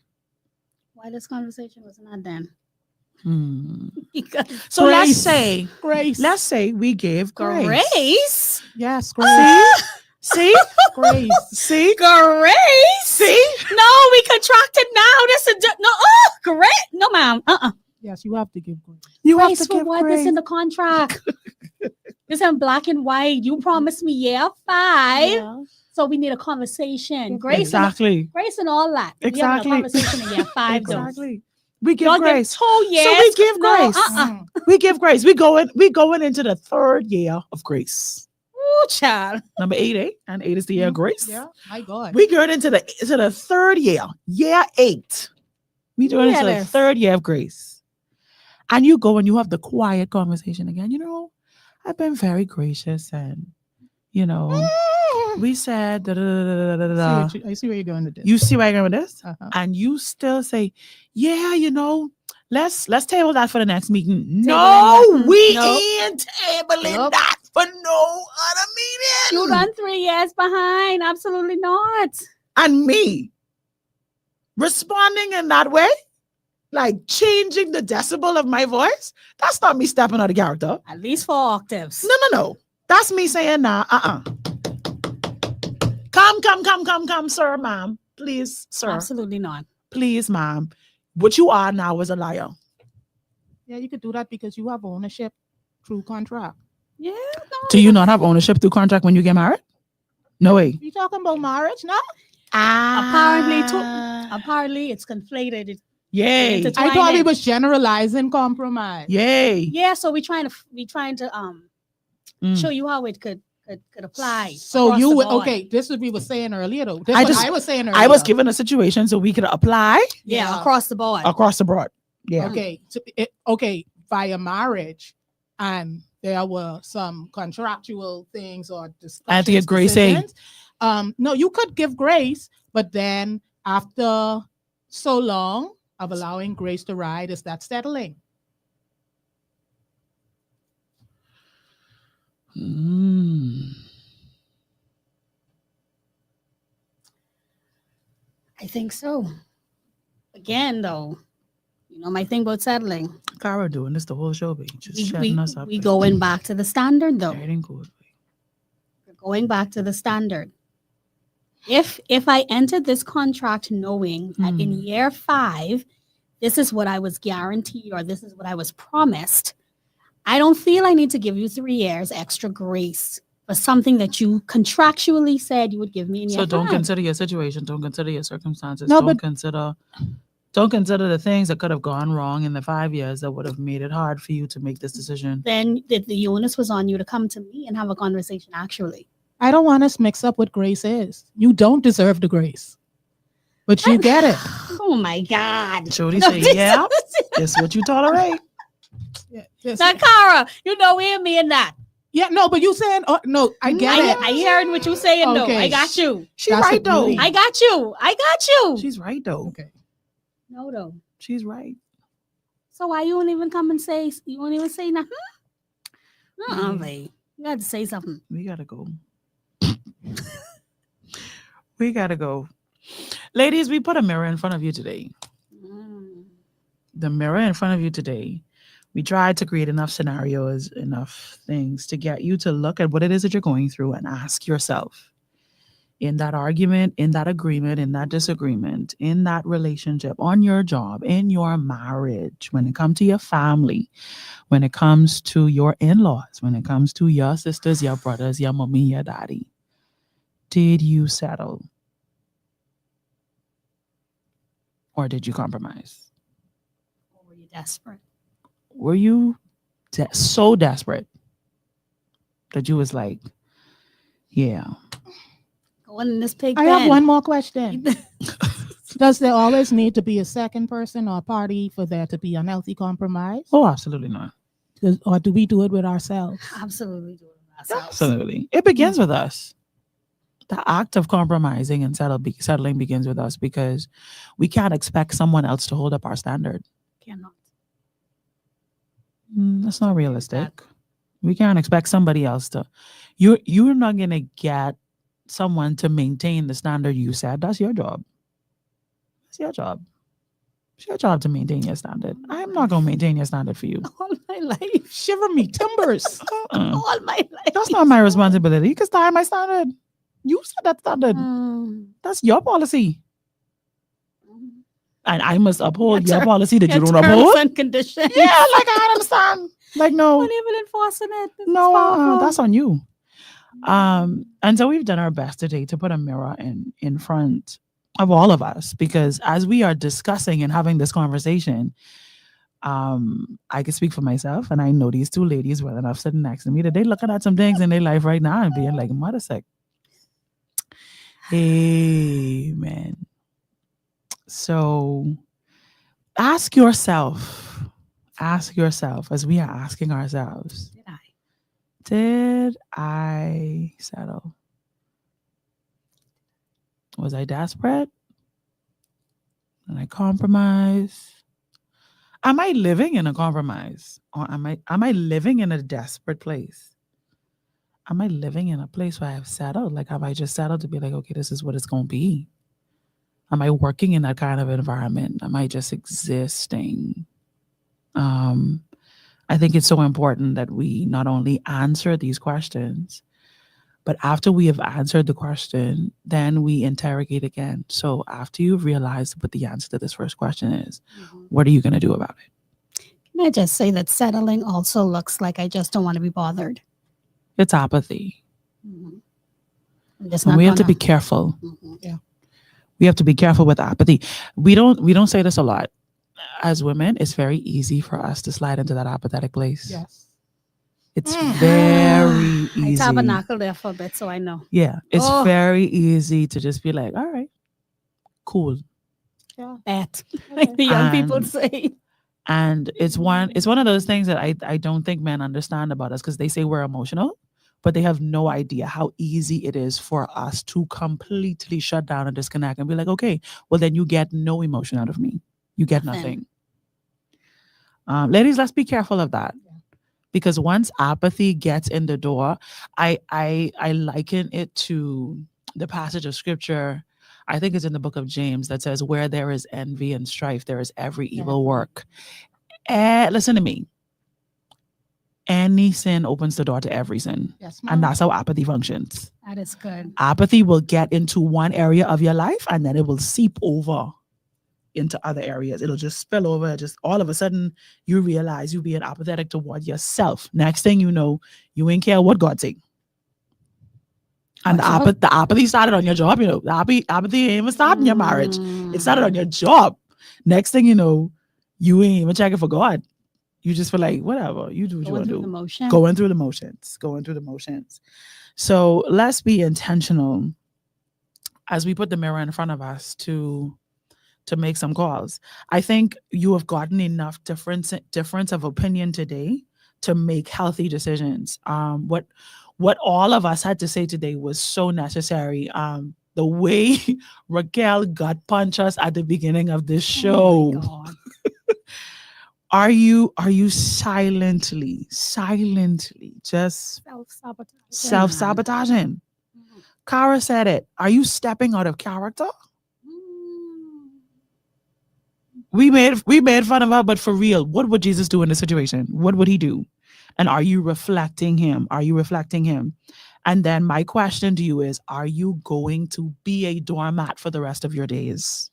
Why this conversation was not done? So let's say Grace. Let's say we gave grace. Grace? Yes, Grace. See? Grace. See? Grace? See? No, we contracted now. This is no. Oh, great. No, ma'am. Yes, you have to give grace. You Grace have to for give what? grace. This in the contract. This in black and white. You promised me year 5. Yeah. So we need a conversation. Yeah. Grace Exactly. Grace and all that. We have a conversation in year 5 Exactly. We give Don't grace. give 2 years. So we give grace. No, We give grace. We going into the 3rd year of grace. Ooh, child. Number 8, and 8 is the year of grace. Yeah, my God. We going into the 3rd year, year 8. We doing into the Yes. 3rd year of grace. And you go and you have the quiet conversation again. You know, I've been very gracious, and you know, we said da, da, da, da, da, da. I see where you're going with this. You see where I'm going with this? Uh-huh. And you still say, yeah, you know, let's table that for the next meeting. Tabling We Nope. ain't tabling Nope. that for no other meeting. You run 3 years behind. Absolutely not. And me responding in that way, like changing the decibel of my voice, that's not me stepping out of character. At least 4 octaves. No. That's me saying, nah, Come, sir, ma'am. Please, sir. Absolutely not. Please, ma'am. What you are now is a liar. Yeah, you could do that because you have ownership through contract. Yeah. No. Do you not have ownership through contract when you get married? No way. You talking about marriage now? Apparently, it's conflated. Yay. It's I thought we Twined. was generalizing compromise. Yay. Yeah. So we trying to show you how it could apply. So across you the would board. okay? This is what we were saying earlier, though. This I what just- I was saying earlier. I was given a situation so we could apply Yeah, Yeah. across the board. across the board. Yeah. Okay, via marriage, and there were some contractual things or discussions. I have to get grace, eh? decisions. No, you could give grace, but then after so long of allowing grace to ride, is that settling? I think so. Again, though, you know my thing about settling. Cara doing this the whole show, babe. Just We shutting us up. we going back to the standard, though. Everything good. We're going back to the standard. If I entered this contract knowing that in year 5, this is what I was guaranteed or this is what I was promised, I don't feel I need to give you 3 years extra grace for something that you contractually said you would give me in year So don't 5. consider your situation. Don't consider your circumstances. No, don't but- consider the things that could have gone wrong in the 5 years that would have made it hard for you to make this decision. Then the onus was on you to come to me and have a conversation actually. I don't want us mix up what grace is. You don't deserve the grace, but you get it. Oh my God. Jody No, say, yeah, it's what you tolerate. Yeah, just- Now, Cara, you know we mean that. yeah, no, but you saying, oh, no, I get it. I hearing what you saying though. Okay. I got you. She That's right a though. beauty. I got you. I got you. She's right though. Okay. No though. She's right. So why you won't even come and say, you won't even say nothing? Mm. Babe. You got to say something. We gotta go. We gotta go. Ladies, we put a mirror in front of you today. The mirror in front of you today. We tried to create enough scenarios, enough things to get you to look at what it is that you're going through and ask yourself, in that argument, in that agreement, in that disagreement, in that relationship, on your job, in your marriage, when it comes to your family, when it comes to your in-laws, when it comes to your sisters, your brothers, your mommy, your daddy, did you settle? Or did you compromise? Or were you desperate? Were you so desperate that you was like, yeah. Going in this pig I pen. have one more question. Does there always need to be a second person or party for there to be unhealthy compromise? Oh, absolutely not. Or do we do it with ourselves? Absolutely do it ourselves. Absolutely. It begins with us. The act of compromising and settling begins with us, because we can't expect someone else to hold up our standard. Cannot. That's not realistic. We can't expect somebody else to. You're not gonna get someone to maintain the standard you set. That's your job. It's your job. It's your job to maintain your standard. I'm not gonna maintain your standard for you. All my life. Shiver me timbers. All my life. That's not my responsibility. You can start my standard. You set that standard. Mm. That's your policy. And I must uphold your policy that you Your don't terms uphold. and conditions. Yeah, like I understand. Like, no. Not even enforcing it. This is No, powerful. that's on you. And so we've done our best today to put a mirror in front of all of us, because as we are discussing and having this conversation, I can speak for myself, and I know these two ladies well enough sitting next to me that they looking at some things in their life right now and being like, mother sick. Amen. So ask yourself, as we are asking ourselves, did I settle? Was I desperate? Did I compromise? Am I living in a compromise? Or am I living in a desperate place? Am I living in a place where I have settled? Like, have I just settled to be like, okay, this is what it's going to be? Am I working in that kind of environment? Am I just existing? I think it's so important that we not only answer these questions, but after we have answered the question, then we interrogate again. So after you've realized what the answer to this first question is, what are you going to do about it? Can I just say that settling also looks like I just don't want to be bothered. It's apathy. I'm just And not we have to gonna- be careful. Mhm. We have to be careful with apathy. We don't say this a lot. As women, it's very easy for us to slide into that apathetic place. Yes. It's very I easy. tabernacle there for a bit, so I know. Yeah, it's Oh. very easy to just be like, all right, cool. Bet. Like the young people And- say. And it's one of those things that I don't think men understand about us, because they say we're emotional, but they have no idea how easy it is for us to completely shut down and disconnect and be like, okay, well then you get no emotion out of me. You get Nothing. nothing. Ladies, let's be careful of that. Because once apathy gets in the door, I liken it to the passage of scripture, I think it's in the book of James, that says, where there is envy and strife, there is every evil work. Listen to me. Any sin opens the door to every sin. Yes, And ma'am. that's how apathy functions. That is good. Apathy will get into one area of your life, and then it will seep over into other areas. It'll just spill over. Just all of a sudden, you realize you being apathetic toward yourself. Next thing you know, you ain't care what God say. And the apathy started on your job. You know, the apathy ain't even started in your marriage. It started on your job. Next thing you know, you ain't even checking for God. You just feel like, whatever, you do what you want to do. The motion. Going through the motions. So let's be intentional as we put the mirror in front of us to make some calls. I think you have gotten enough difference of opinion today to make healthy decisions. What all of us had to say today was so necessary. The way Raquel gut punched us at the beginning of this Oh show. my God. Are you silently just Self-sabotage. self-sabotaging? Cara said it. Are you stepping out of character? Mm. We made fun of her, but for real, what would Jesus do in this situation? What would he do? And are you reflecting him? Are you reflecting him? And then my question to you is, are you going to be a doormat for the rest of your days?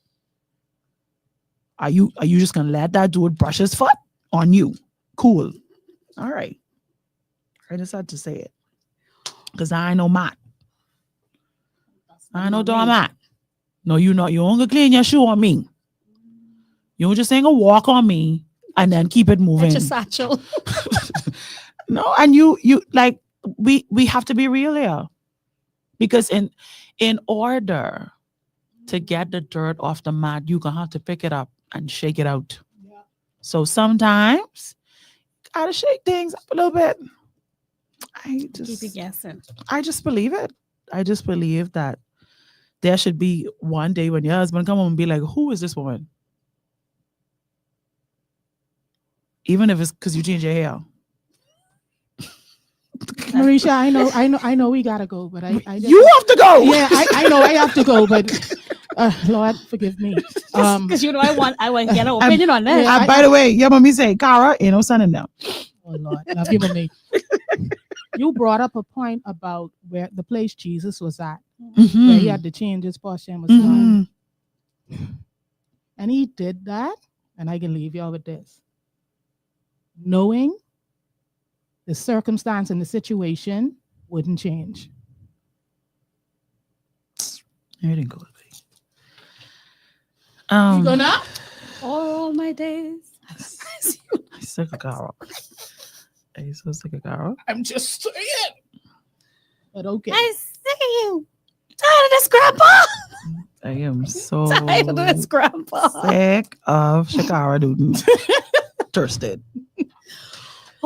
Are you just gonna let that dude brush his foot on you? Cool. All right. I just had to say it. Because I ain't no mat. I ain't no doormat. No, you not. You don't gonna clean your shoe on me. You just ain't gonna walk on me and then keep it moving. That's your satchel. No, and you like we have to be real here. Because in order to get the dirt off the mat, you're gonna have to pick it up and shake it out. Yeah. So sometimes gotta shake things up a little bit. Keep it guessing. I just believe it. I just believe that there should be one day when your husband come home and be like, who is this woman? Even if it's because you change your hair. Mericha, I know we gotta go, but I just, You have to go. yeah, I know I have to go, but Lord forgive me. Because you know I want to get an opinion on that. yeah. By the way, your mommy say, Cara, ain't no son in there. Oh Lord, love you, mommy. You brought up a point about where the place Jesus was at, where he had to change his posture and was gone. And he did that, and I can leave y'all with this. Knowing the circumstance and the situation wouldn't change. You didn't go. You gonna? All my days. I'm sick of Cara. Are you so sick of Cara? I'm just saying. But okay. I see you. Tired of this, Grandpa. I am so Tired of this, Grandpa. sick of Shakara dude. Thirsted.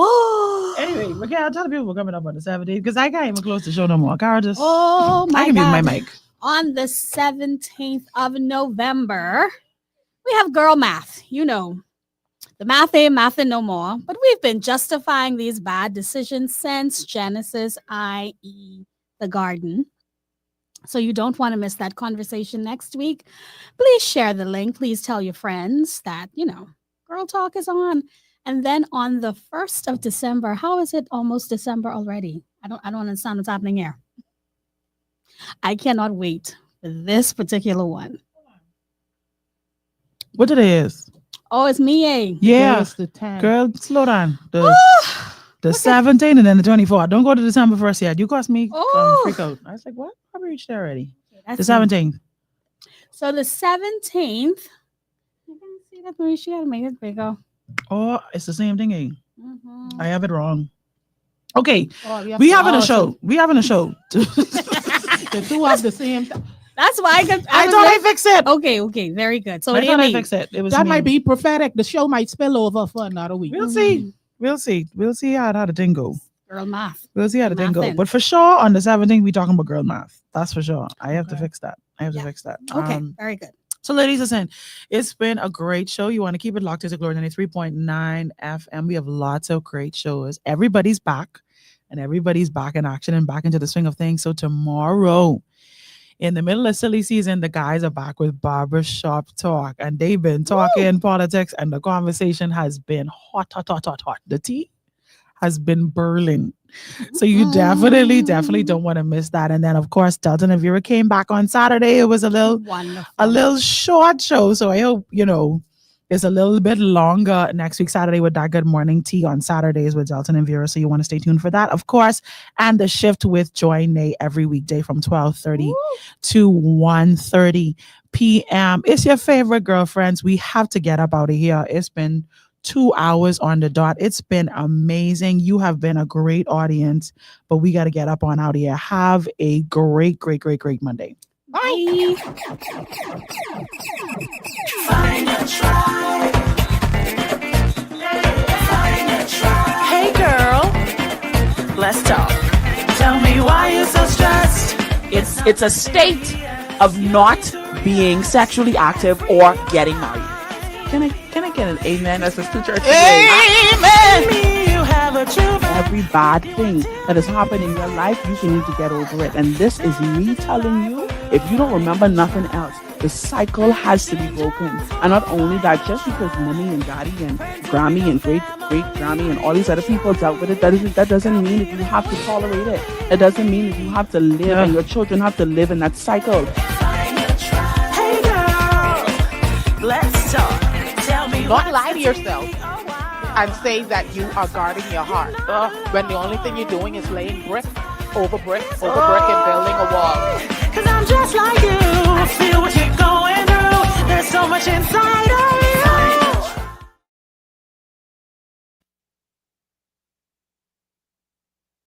Oh. Anyway, Raquel, tell the people we're coming up on the 17th because I can't even close the show no more. Cara just Oh my I can God. mute my mic. On the 17th of November, we have girl math. You know, the math ain't mathing no more, but we've been justifying these bad decisions since Genesis, i.e., the garden. So you don't want to miss that conversation next week. Please share the link. Please tell your friends that, Girl Talk is on. And then on the 1st of December, how is it almost December already? I don't understand what's happening here. I cannot wait for this particular one. What today is? Oh, it's me. Yeah. It's the 10th. Girl, slow down. The 17th and then the 24th. Don't go to December 1st yet. You cost me freak out. I was like, what? I reached there already. That's The 17th. So the 17th. You can see that Mericha had to make it bigger. Oh, it's the same thing, eh? Mm-hmm. I have it wrong. Okay. Oh, We having a show. We having a show. The two have the same. That's why I thought I fixed it. Okay, very good. So I what do you thought I mean? fixed it. It was That me. might be prophetic. The show might spill over for another week. We'll see. We'll see. We'll see how the thing go. Girl math. We'll see how the thing go. Mathin'. But for sure, on the 17th, we talking about girl math. That's for sure. I have to fix that. Okay, very good. So, ladies, listen, it's been a great show. You want to keep it locked into Glory 93.9 FM. We have lots of great shows. Everybody's back, and everybody's back in action and back into the swing of things. So tomorrow, in the middle of silly season, the guys are back with barbershop talk, and they've been talking politics, and the conversation has been hot. The tea has been burling. So you definitely don't want to miss that. And then, of course, Delton and Vera came back on Saturday. It was a little short show. So I hope, it's a little bit longer next week, Saturday, with that Good Morning Tea on Saturdays with Delton and Vera. So you want to stay tuned for that, of course. And the shift with Joy Nay every weekday from 12:30 to 1:30 p.m. It's your favorite girlfriends. We have to get up out of here. It's been 2 hours on the dot. It's been amazing. You have been a great audience, but we got to get up on out here. Have a great, great, great, great Monday. Bye. Hey girl, let's talk. Tell me why you're so stressed. It's a state of not being sexually active or getting married. Can I get an amen as a sister? Amen. You have a true Every bad thing that has happened in your life, you need to get over it. And this is me telling you, if you don't remember nothing else, the cycle has to be broken. And not only that, just because mommy and daddy and Grammy and great Grammy and all these other people dealt with it, that doesn't mean that you have to tolerate it. It doesn't mean that you have to live and your children have to live in that cycle. Hey girl, let's talk. Tell me Not lie to yourself and say that you are guarding your heart when the only thing you're doing is laying brick over brick over brick in